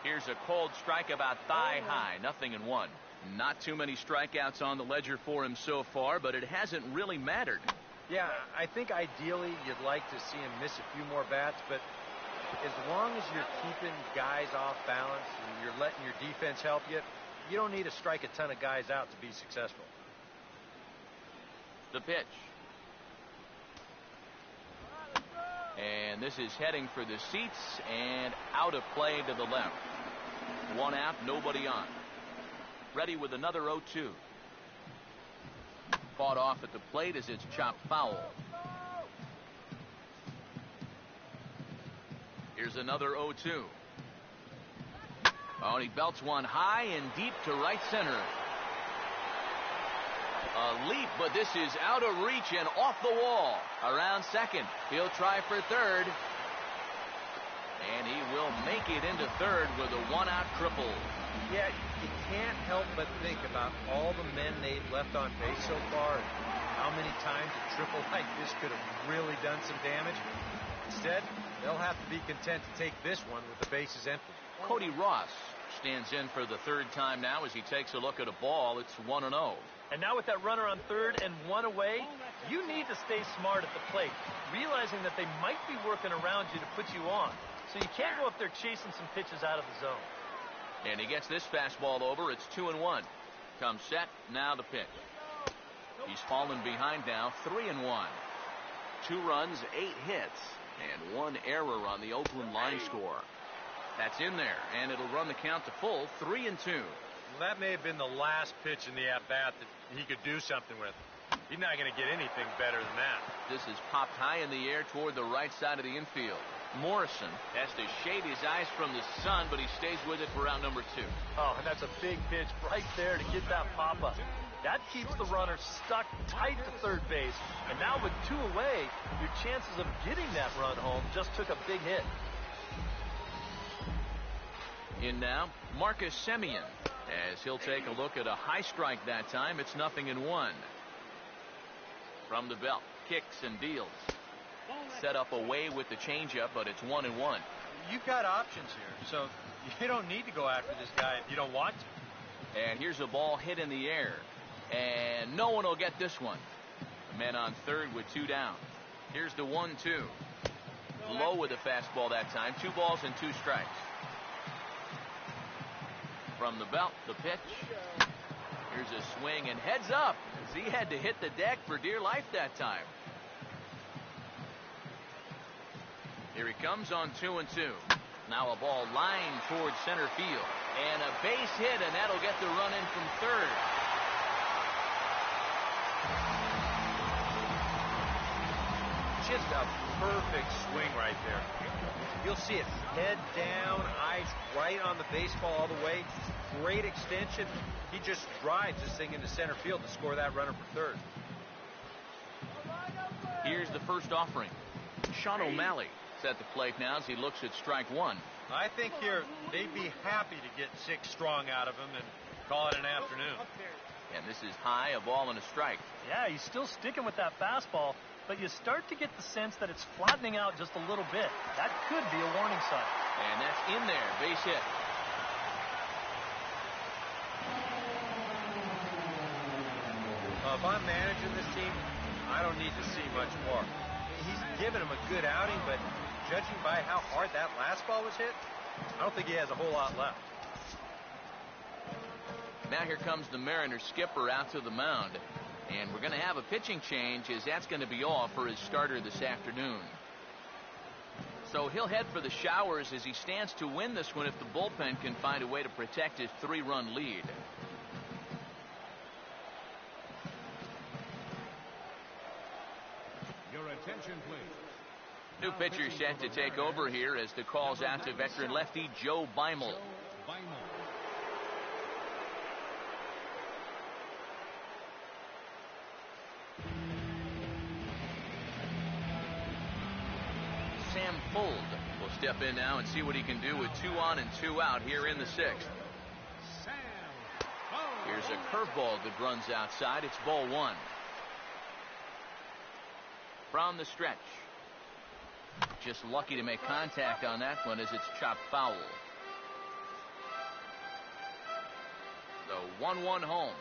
S1: Here's a cold strike about thigh high, 0-1. Not too many strikeouts on the ledger for him so far, but it hasn't really mattered.
S2: Yeah, I think ideally you'd like to see him miss a few more bats, but as long as you're keeping guys off balance and you're letting your defense help you, you don't need to strike a ton of guys out to be successful.
S1: The pitch. And this is heading for the seats and out of play to the left. 1 out, nobody on. Ready with another 0-2. Fought off at the plate as it's chopped foul. Here's another 0-2. Oh, and he belts one high and deep to right center. A leap, but this is out of reach and off the wall. Around second. He'll try for third. And he will make it into third with a 1-out triple.
S2: Yeah, you can't help but think about all the men they've left on base so far and how many times a triple like this could have really done some damage. Instead, they'll have to be content to take this one with the bases empty.
S1: Cody Ross stands in for the 3rd time now as he takes a look at a ball. It's 1-0.
S3: And now with that runner on third and 1 away, you need to stay smart at the plate, realizing that they might be working around you to put you on. So you can't go up there chasing some pitches out of the zone.
S1: And he gets this fastball over. It's 2-1. Comes set, now the pitch. He's fallen behind now, 3-1. 2 runs, 8 hits, and 1 error on the Oakland line score. That's in there, and it'll run the count to full, 3-2.
S2: Well, that may have been the last pitch in the at-bat that he could do something with. He's not going to get anything better than that.
S1: This is popped high in the air toward the right side of the infield. Morrison has to shade his eyes from the sun, but he stays with it for out number 2.
S3: Oh, and that's a big pitch right there to get that pop-up. That keeps the runner stuck tight to third base. And now with 2 away, your chances of getting that run home just took a big hit.
S1: In now, Marcus Semien, as he'll take a look at a high strike that time. It's 0-1. From the belt, kicks and deals. Set up away with the changeup, but it's 1-1.
S2: You've got options here, so you don't need to go after this guy if you don't want to.
S1: And here's a ball hit in the air. And no one will get this one. The man on third with 2 down. Here's the 1-2. Low with the fastball that time. 2 balls and 2 strikes. From the belt, the pitch. Here's a swing and heads up, as he had to hit the deck for dear life that time. Here he comes on 2-2. Now a ball lined towards center field. And a base hit, and that'll get the run in from third.
S2: Just a perfect swing right there. You'll see it head down, eyes right on the baseball all the way. Great extension. He just drives this thing into center field to score that runner for third.
S1: Here's the first offering. Sean O'Malley is at the plate now as he looks at strike 1.
S2: I think here they'd be happy to get 6 strong out of him and call it an afternoon.
S1: And this is high, a ball and a strike.
S3: Yeah, he's still sticking with that fastball, but you start to get the sense that it's flattening out just a little bit. That could be a warning sign.
S1: And that's in there, base hit.
S2: If I'm managing this team, I don't need to see much more. He's given him a good outing, but judging by how hard that last ball was hit, I don't think he has a whole lot left.
S1: Now here comes the Mariners skipper out to the mound. And we're going to have a pitching change, as that's going to be all for his starter this afternoon. So he'll head for the showers as he stands to win this one if the bullpen can find a way to protect his 3-run lead.
S4: Your attention, please.
S1: New pitcher set to take over here as the call's out to veteran lefty Joe Beimel. Sam Fuld will step in now and see what he can do with 2 on and 2 out here in the 6th. Here's a curveball that runs outside. It's ball 1. From the stretch. Just lucky to make contact on that one as it's chopped foul. The 1-1 home.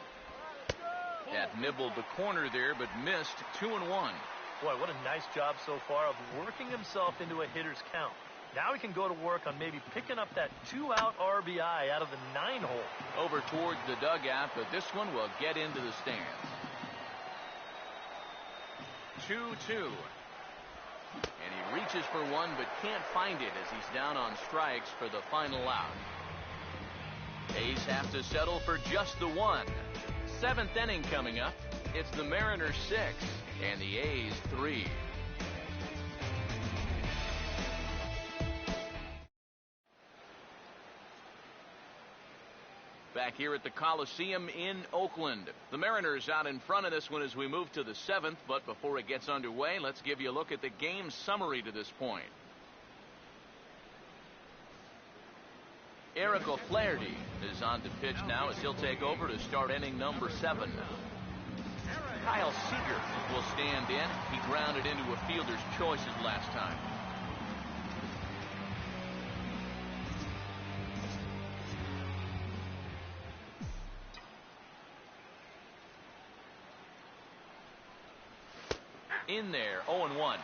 S1: That nibbled the corner there, but missed. 2-1.
S3: Boy, what a nice job so far of working himself into a hitter's count. Now he can go to work on maybe picking up that 2-out RBI out of the 9-hole.
S1: Over towards the dugout, but this one will get into the stands. 2-2. And he reaches for one, but can't find it as he's down on strikes for the final out. A's have to settle for just the 1. 7th inning coming up. It's the Mariners 6 and the A's 3. Back here at the Coliseum in Oakland. The Mariners out in front of this one as we move to the 7th, but before it gets underway, let's give you a look at the game summary to this point. Eric O'Flaherty is on to pitch now as he'll take over to start inning number 7. Kyle Seager will stand in. He grounded into a fielder's choices last time. In there, 0-1.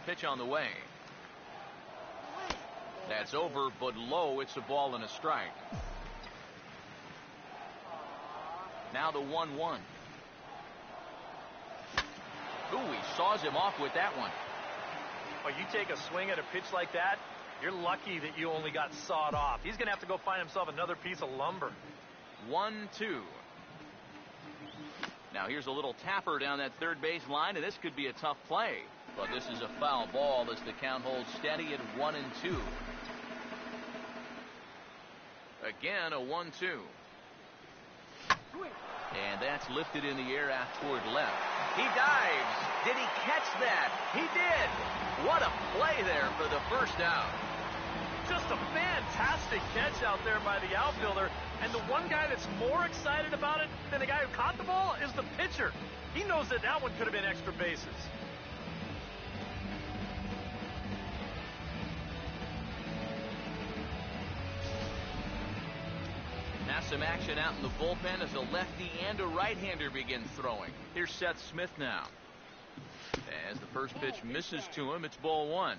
S1: pitch on the way. That's over, but low. It's a ball and a strike. Now the 1-1. Ooh, he saws him off with that one.
S3: Well, you take a swing at a pitch like that, you're lucky that you only got sawed off. He's going to have to go find himself another piece of lumber.
S1: 1-2. Now here's a little tapper down that third base line, and this could be a tough play. But this is a foul ball as the count holds steady at 1-2. Again, a 1-2. And that's lifted in the air out toward left. He dives. Did he catch that? He did. What a play there for the first out.
S3: Just a fantastic catch out there by the outfielder. And the one guy that's more excited about it than the guy who caught the ball is the pitcher. He knows that that one could have been extra bases.
S1: Now some action out in the bullpen as a lefty and a right-hander begin throwing. Here's Seth Smith now. As the first pitch misses to him, it's ball one.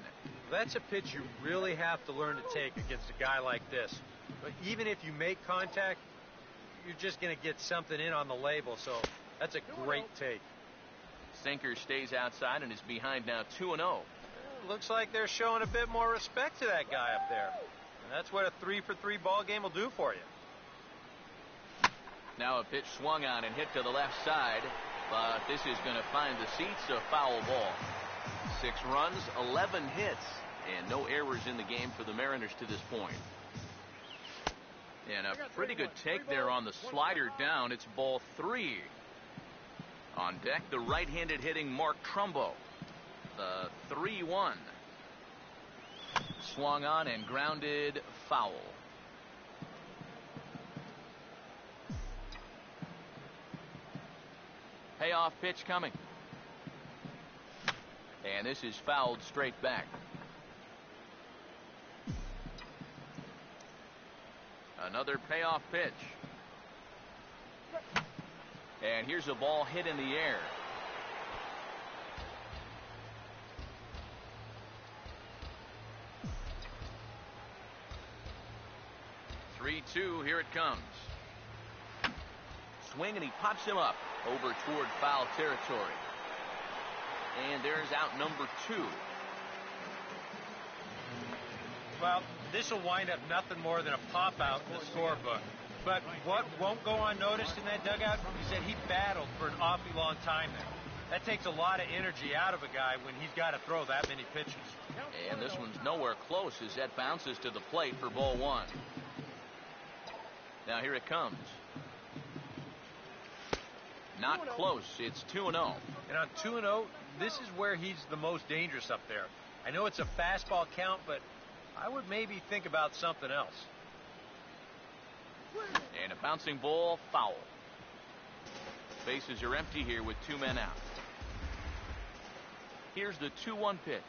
S2: That's a pitch you really have to learn to take against a guy like this. But even if you make contact, you're just going to get something in on the label, so that's a great take.
S1: Sinker stays outside and is behind now 2-0.
S2: Looks like they're showing a bit more respect to that guy up there. And that's what a 3-for-3 ball game will do for you.
S1: Now a pitch swung on and hit to the left side, but this is going to find the seats, a foul ball. 6 runs, 11 hits, and no errors in the game for the Mariners to this point. And a pretty good take there on the slider down. It's ball 3. On deck, the right-handed hitting Mark Trumbo. The 3-1. Swung on and grounded foul. Payoff pitch coming. And this is fouled straight back. Another payoff pitch. And here's a ball hit in the air. Three-two, here it comes. Swing and he pops him up over toward foul territory. And there's out number 2.
S2: Well, this will wind up nothing more than a pop-out in the scorebook. But what won't go unnoticed in that dugout is that he battled for an awfully long time there. That takes a lot of energy out of a guy when he's got to throw that many pitches.
S1: And this one's nowhere close as that bounces to the plate for ball 1. Now here it comes. Not close. It's 2-0.
S2: And on 2-0, this is where he's the most dangerous up there. I know it's a fastball count, but I would maybe think about something else.
S1: And a bouncing ball, foul. Bases are empty here with 2 men out. Here's the 2-1 pitch.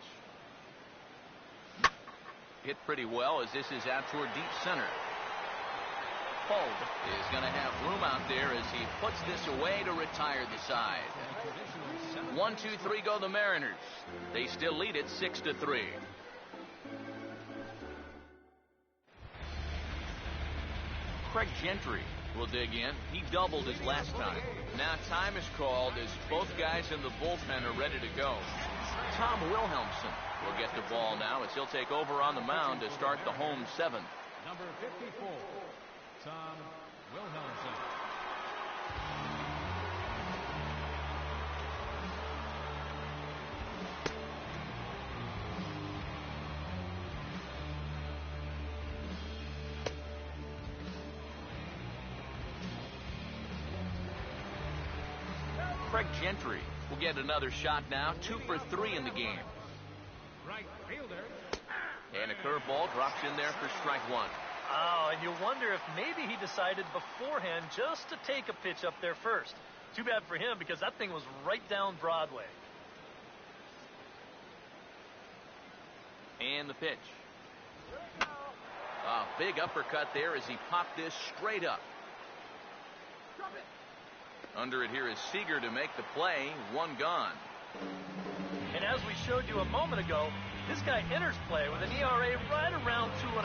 S1: Hit pretty well as this is out toward deep center. Holt is going to have room out there as he puts this away to retire the side. 1-2-3 go the Mariners. They still lead it 6-3. Craig Gentry will dig in. He doubled his last time. Now time is called as both guys in the bullpen are ready to go. Tom Wilhelmsen will get the ball now as he'll take over on the mound to start the home 7th.
S4: Number 54, Tom Wilhelmsen.
S1: Craig Gentry will get another shot now. 2 for 3 in the game.
S4: Right fielder.
S1: And a curveball drops in there for strike 1.
S3: Oh, and you wonder if maybe he decided beforehand just to take a pitch up there first. Too bad for him because that thing was right down Broadway.
S1: And the pitch. A big uppercut there as he popped this straight up. Under it here is Seager to make the play. 1 gone.
S3: And as we showed you a moment ago, this guy enters play with an ERA right around 2.5.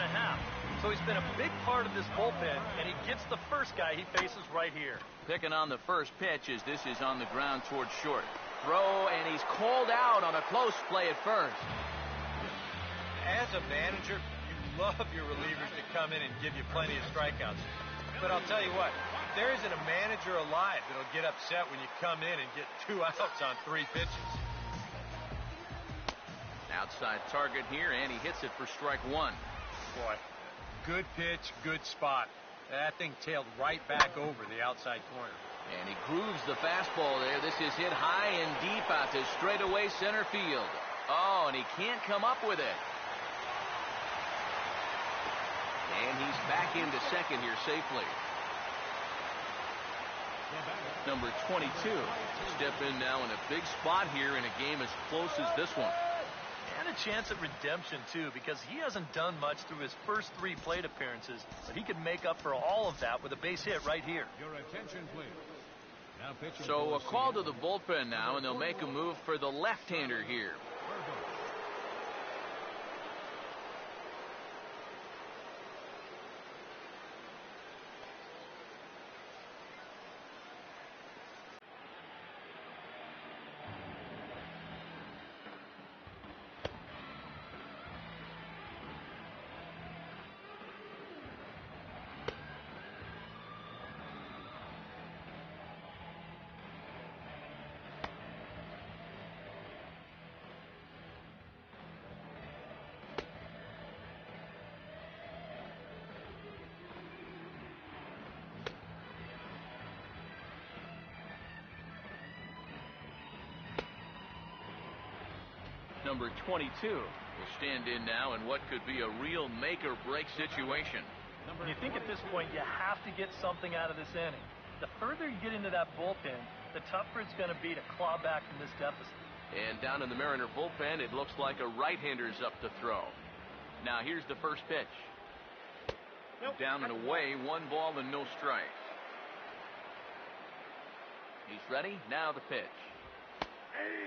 S3: So he's been a big part of this bullpen, and he gets the first guy he faces right here.
S1: Picking on the first pitch as this is on the ground towards short. Throw, and he's called out on a close play at first.
S2: As a manager, you love your relievers to come in and give you plenty of strikeouts. But I'll tell you what, there isn't a manager alive that'll get upset when you come in and get 2 outs on 3 pitches.
S1: Outside target here, and he hits it for strike 1.
S2: Boy, good pitch, good spot. That thing tailed right back over the outside corner.
S1: And he grooves the fastball there. This is hit high and deep out to straightaway center field. Oh, and he can't come up with it. And he's back into second here safely. Number 22. Step in now in a big spot here in a game as close as this one.
S3: And a chance at redemption, too, because he hasn't done much through his first 3 plate appearances, but he could make up for all of that with a base hit right here.
S4: Your attention, please. Now pitching
S1: So a
S4: for
S1: call to the bullpen now, and they'll make a move for the left-hander here. Number 22 will stand in now in what could be a real make-or-break situation.
S3: You think at this point you have to get something out of this inning. The further you get into that bullpen, the tougher it's going to be to claw back from this deficit.
S1: And down in the Mariner bullpen, it looks like a right-hander's up to throw. Now here's the first pitch. Down and away, 1 ball and no strike. He's ready. Now the pitch.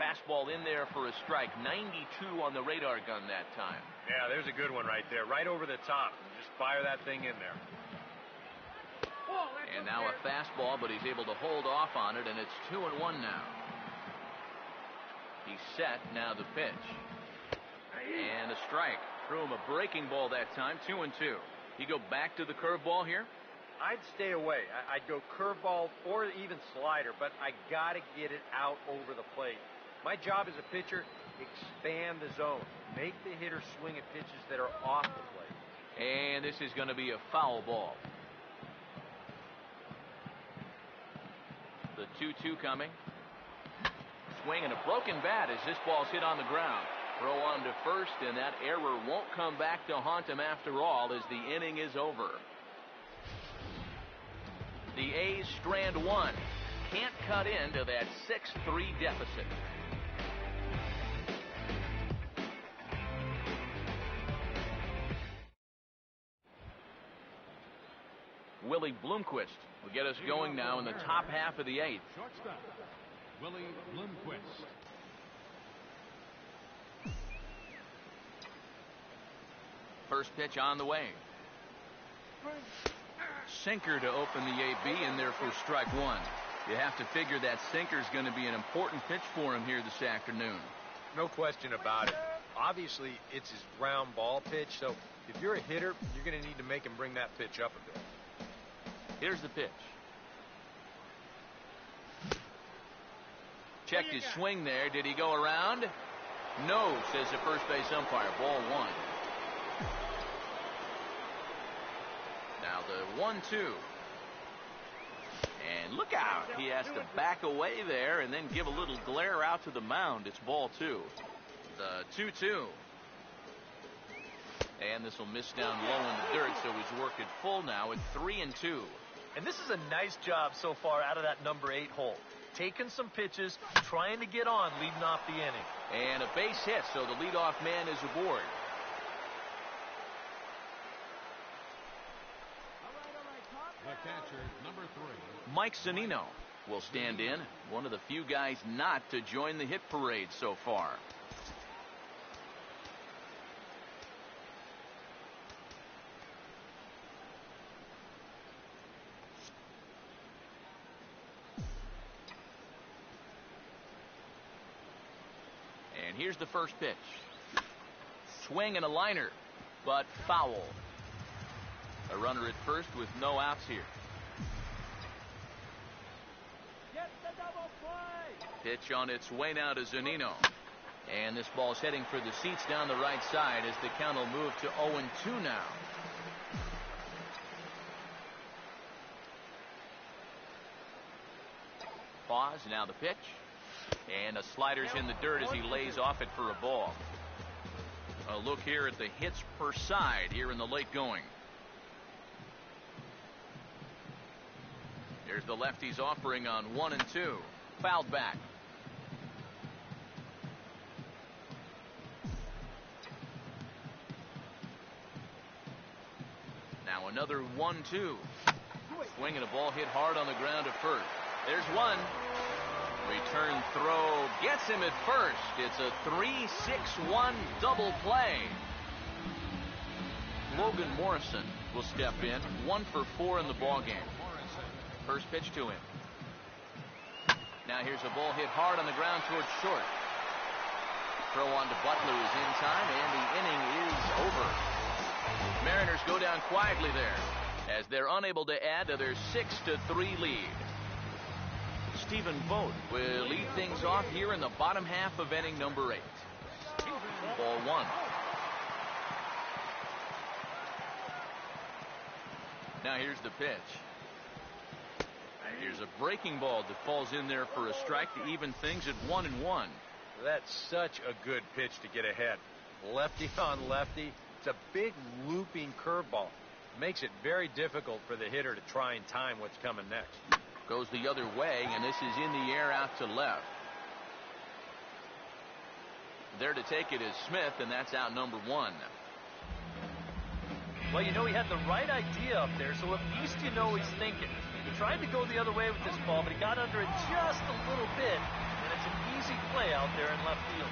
S1: Fastball in there for a strike. 92 on the radar gun that time.
S2: Yeah, there's a good one right there. Right over the top. Just fire that thing in there.
S1: And now a fastball, but he's able to hold off on it, and it's 2-1 now. He's set. Now the pitch. And a strike. Threw him a breaking ball that time. 2-2. You go back to the curveball here?
S2: I'd stay away. I'd go curveball or even slider, but I got to get it out over the plate. My job as a pitcher, expand the zone. Make the hitter swing at pitches that are off the plate.
S1: And this is going to be a foul ball. The 2-2 coming. Swing and a broken bat as this ball's hit on the ground. Throw on to first, and that error won't come back to haunt him after all as the inning is over. The A's strand 1. Can't cut into that 6-3 deficit. Willie Bloomquist will get us going now in the top half of the 8th.
S4: Shortstop, Willie Bloomquist.
S1: First pitch on the way. Sinker to open the AB in there for strike 1. You have to figure that sinker's going to be an important pitch for him here this afternoon.
S2: No question about it. Obviously, it's his ground ball pitch, so if you're a hitter, you're going to need to make him bring that pitch up a bit.
S1: Here's the pitch. Checked his swing there. Did he go around? No, says the first base umpire. Ball 1. Now the 1-2. And look out. He has to back away there and then give a little glare out to the mound. It's ball 2. The 2-2. And this will miss down low in the dirt, so he's working full now at 3-2.
S3: And this is a nice job so far out of that number 8 hole. Taking some pitches, trying to get on, leading off the inning.
S1: And a base hit, so the leadoff man is aboard.
S4: The catcher, number 3.
S1: Mike Zunino will stand in. One of the few guys not to join the hit parade so far. And here's the first pitch. Swing and a liner, but foul. A runner at first with no outs here. Pitch on its way now to Zunino. And this ball's heading for the seats down the right side as the count will move to 0-2 now. Pause, now the pitch. And a slider's in the dirt as he lays off it for a ball. A look here at the hits per side here in the late going. Here's the lefty's offering on 1 and 2. Fouled back. Now another 1-2. Swing and a ball hit hard on the ground to first. There's one. Return throw gets him at first. It's a 3-6-1 double play. Logan Morrison will step in. 1 for 4 in the ballgame. First pitch to him. Now here's a ball hit hard on the ground towards short. Throw on to Butler is in time, and the inning is over. Mariners go down quietly there as they're unable to add to their 6-3 lead. Stephen Vogt will lead things off here in the bottom half of inning number 8. Ball 1. Now here's the pitch. Here's a breaking ball that falls in there for a strike to even things at 1-1.
S2: That's such a good pitch to get ahead. Lefty on lefty. It's a big looping curveball. Makes it very difficult for the hitter to try and time what's coming next.
S1: Goes the other way, and this is in the air out to left. There to take it is Smith, and that's out number 1.
S3: Well, you know, he had the right idea up there, so at least you know he's thinking. He tried to go the other way with this ball, but he got under it just a little bit, and it's an easy play out there in left field.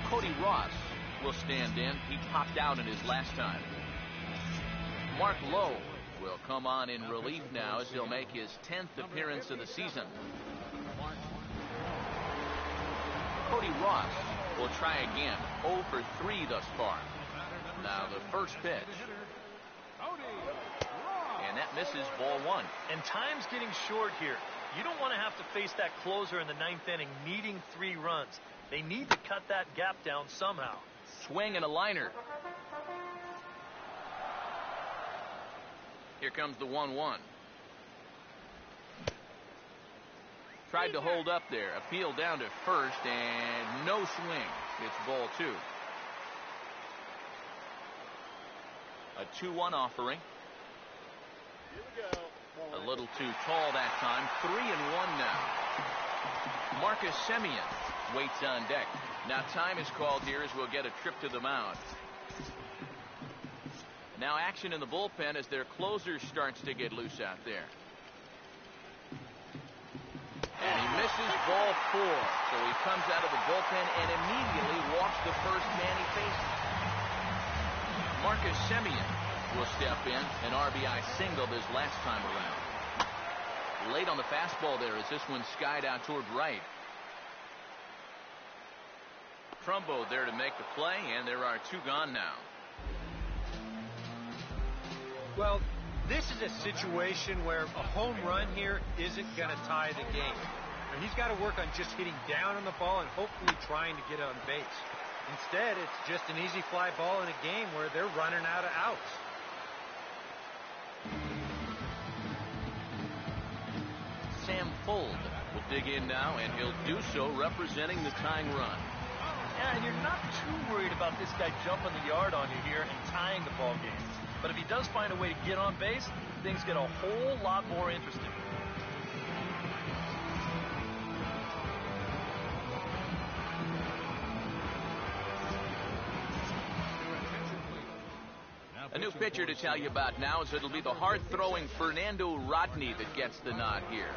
S1: Cody Ross will stand in. He popped out in his last time. Mark Lowe will come on in relief now as he'll make his 10th appearance of the season. Cody Ross will try again. 0 for 3 thus far. Now the first pitch. And that misses ball 1.
S3: And time's getting short here. You don't want to have to face that closer in the 9th inning needing 3 runs. They need to cut that gap down somehow.
S1: Swing and a liner. Here comes the 1-1. Tried to hold up there. Appeal down to first, and no swing. It's ball 2. A 2-1 offering.
S5: Here we go.
S1: A little too tall that time. 3-1 now. Marcus Semien waits on deck. Now time is called here as we'll get a trip to the mound. Now action in the bullpen as their closer starts to get loose out there. And he misses ball 4. So he comes out of the bullpen and immediately walks the first man he faces. Marcus Semien will step in. An RBI single his last time around. Late on the fastball there as this one skied out toward right. Trumbo there to make the play, and there are 2 gone now.
S2: Well, this is a situation where a home run here isn't going to tie the game. And he's got to work on just hitting down on the ball and hopefully trying to get on base. Instead, it's just an easy fly ball in a game where they're running out of outs.
S1: Sam Fuld will dig in now, and he'll do so representing the tying run.
S3: Yeah, and you're not too worried about this guy jumping the yard on you here and tying the ball game. But if he does find a way to get on base, things get a whole lot more interesting.
S4: Now
S1: A new pitcher to tell you about now, as it'll be the hard-throwing Fernando Rodney that gets the nod here.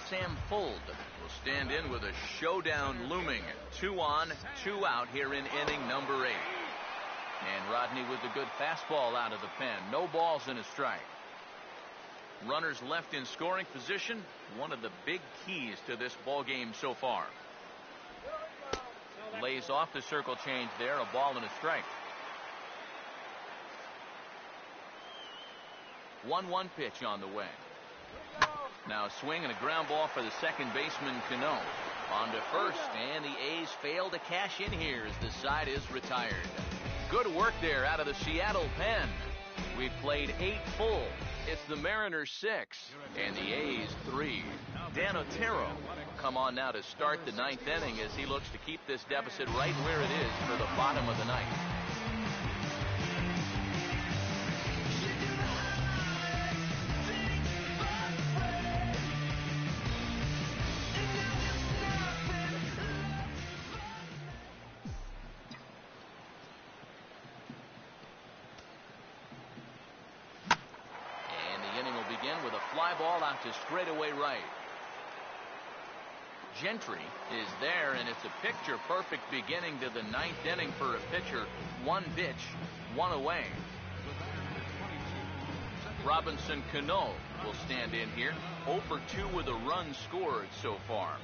S1: Sam Fuld will stand in with a showdown looming. 2 on, 2 out here in inning number 8. And Rodney with a good fastball out of the pen. No balls and a strike. Runners left in scoring position. One of the big keys to this ball game so far. Lays off the circle change there. A ball and a strike. 1-1 pitch on the way. Now a swing and a ground ball for the second baseman, Cano. On to first, and the A's fail to cash in here as the side is retired. Good work there out of the Seattle pen. We've played 8 full. It's the Mariners 6 and the A's 3. Dan Otero come on now to start the 9th inning as he looks to keep this deficit right where it is for the bottom of the 9th. With a fly ball out to straightaway right. Gentry is there, and it's a picture-perfect beginning to the 9th inning for a pitcher. 1 pitch, 1 away. Robinson Cano will stand in here. 0 for 2 with a run scored so far.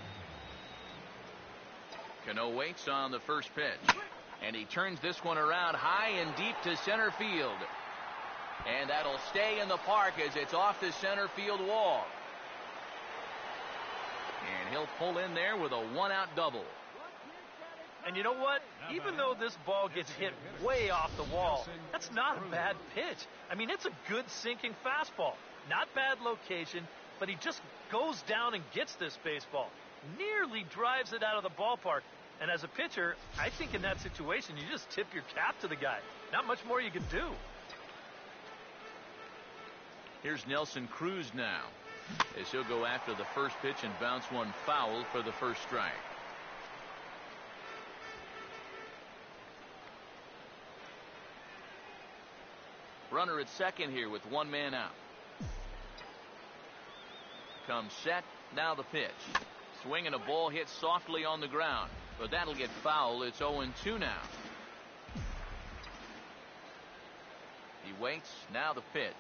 S1: Cano waits on the first pitch, and he turns this one around high and deep to center field. And that'll stay in the park as it's off the center field wall. And he'll pull in there with a 1-out double.
S3: And you know what? Even though this ball gets hit way off the wall, that's not a bad pitch. I mean, it's a good sinking fastball. Not bad location, but he just goes down and gets this baseball. Nearly drives it out of the ballpark. And as a pitcher, I think in that situation, you just tip your cap to the guy. Not much more you can do.
S1: Here's Nelson Cruz now, as he'll go after the first pitch and bounce one foul for the first strike. Runner at second here with 1 man out. Comes set, now the pitch. Swing and a ball hit softly on the ground, but that'll get foul. It's 0-2 now. He waits, now the pitch.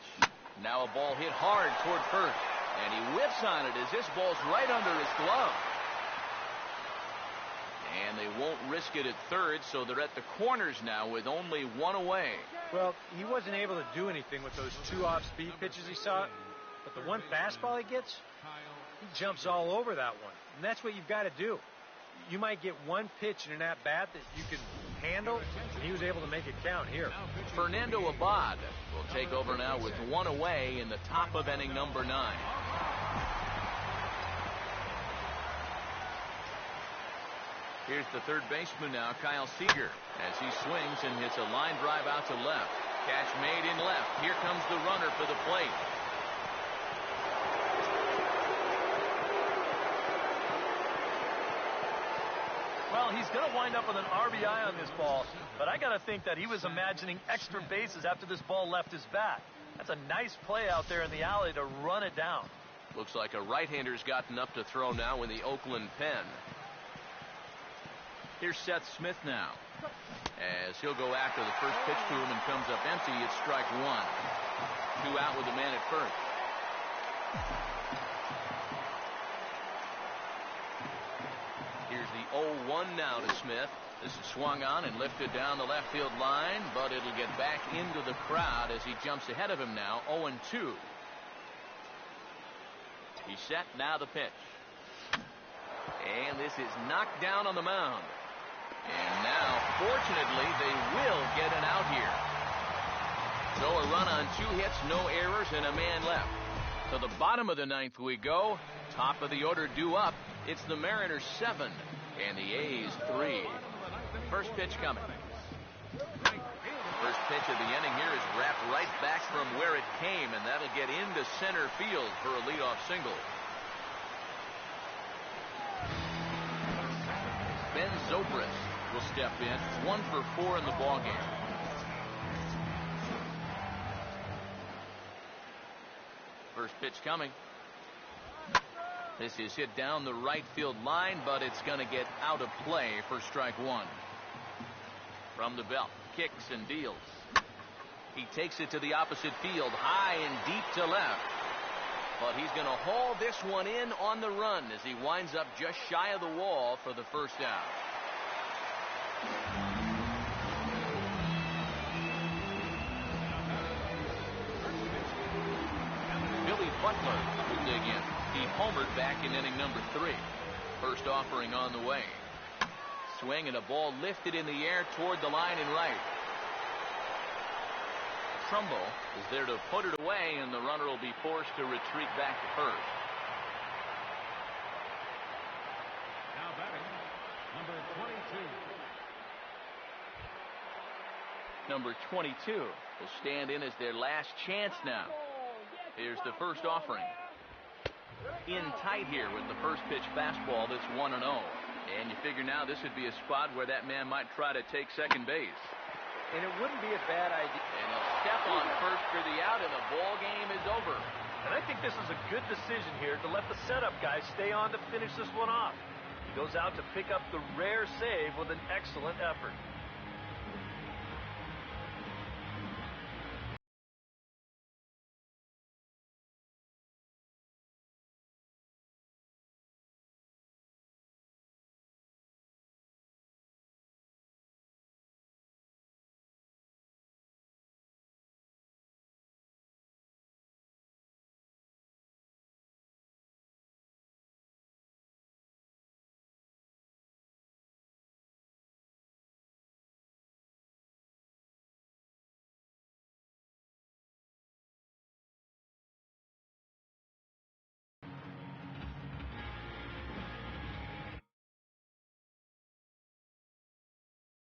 S1: Now a ball hit hard toward first, and he whips on it as this ball's right under his glove. And they won't risk it at third, so they're at the corners now with only 1 away.
S2: Well, he wasn't able to do anything with those 2 off-speed pitches he saw, but the 1 fastball he gets, he jumps all over that one, and that's what you've got to do. You might get 1 pitch in an at-bat that you can handle, and he was able to make it count here.
S1: Fernando Abad will take over now with 1 away in the top of inning number 9. Here's the third baseman now, Kyle Seager, as he swings and hits a line drive out to left. Catch made in left. Here comes the runner for the plate.
S3: Well, he's going to wind up with an RBI on this ball, but I got to think that he was imagining extra bases after this ball left his bat. That's a nice play out there in the alley to run it down.
S1: Looks like a right-hander's gotten up to throw now in the Oakland pen. Here's Seth Smith now, as he'll go after the first pitch to him and comes up empty. It's strike 1. 2 out with the man at first. Here's the 0-1 now to Smith. This is swung on and lifted down the left field line, but it'll get back into the crowd as he jumps ahead of him now. 0-2. He's set. Now the pitch. And this is knocked down on the mound. And now, fortunately, they will get an out here. So a run on 2 hits, no errors, and a man left. To the bottom of the 9th we go. Top of the order due up. It's the Mariners 7 and the A's 3. First pitch coming. First pitch of the inning here is wrapped right back from where it came, and that'll get into center field for a leadoff single. Ben Zobrist will step in. 1 for 4 in the ballgame. First pitch coming. This is hit down the right field line, but it's going to get out of play for strike 1. From the belt, kicks and deals. He takes it to the opposite field, high and deep to left. But he's going to haul this one in on the run as he winds up just shy of the wall for the first out. Billy Butler will dig in. He homered back in inning number 3. First offering on the way. Swing and a ball lifted in the air toward the line and right. Trumbo is there to put it away, and the runner will be forced to retreat back to first.
S4: Now batting, number 22.
S1: Number 22 will stand in as their last chance now. Here's the first offering. In tight here with the first pitch fastball that's 1-0. And you figure now this would be a spot where that man might try to take second base.
S2: And it wouldn't be a bad idea.
S1: And he'll step on first for the out, and the ball game is over.
S3: And I think this is a good decision here to let the setup guy stay on to finish this one off. He goes out to pick up the rare save with an excellent effort.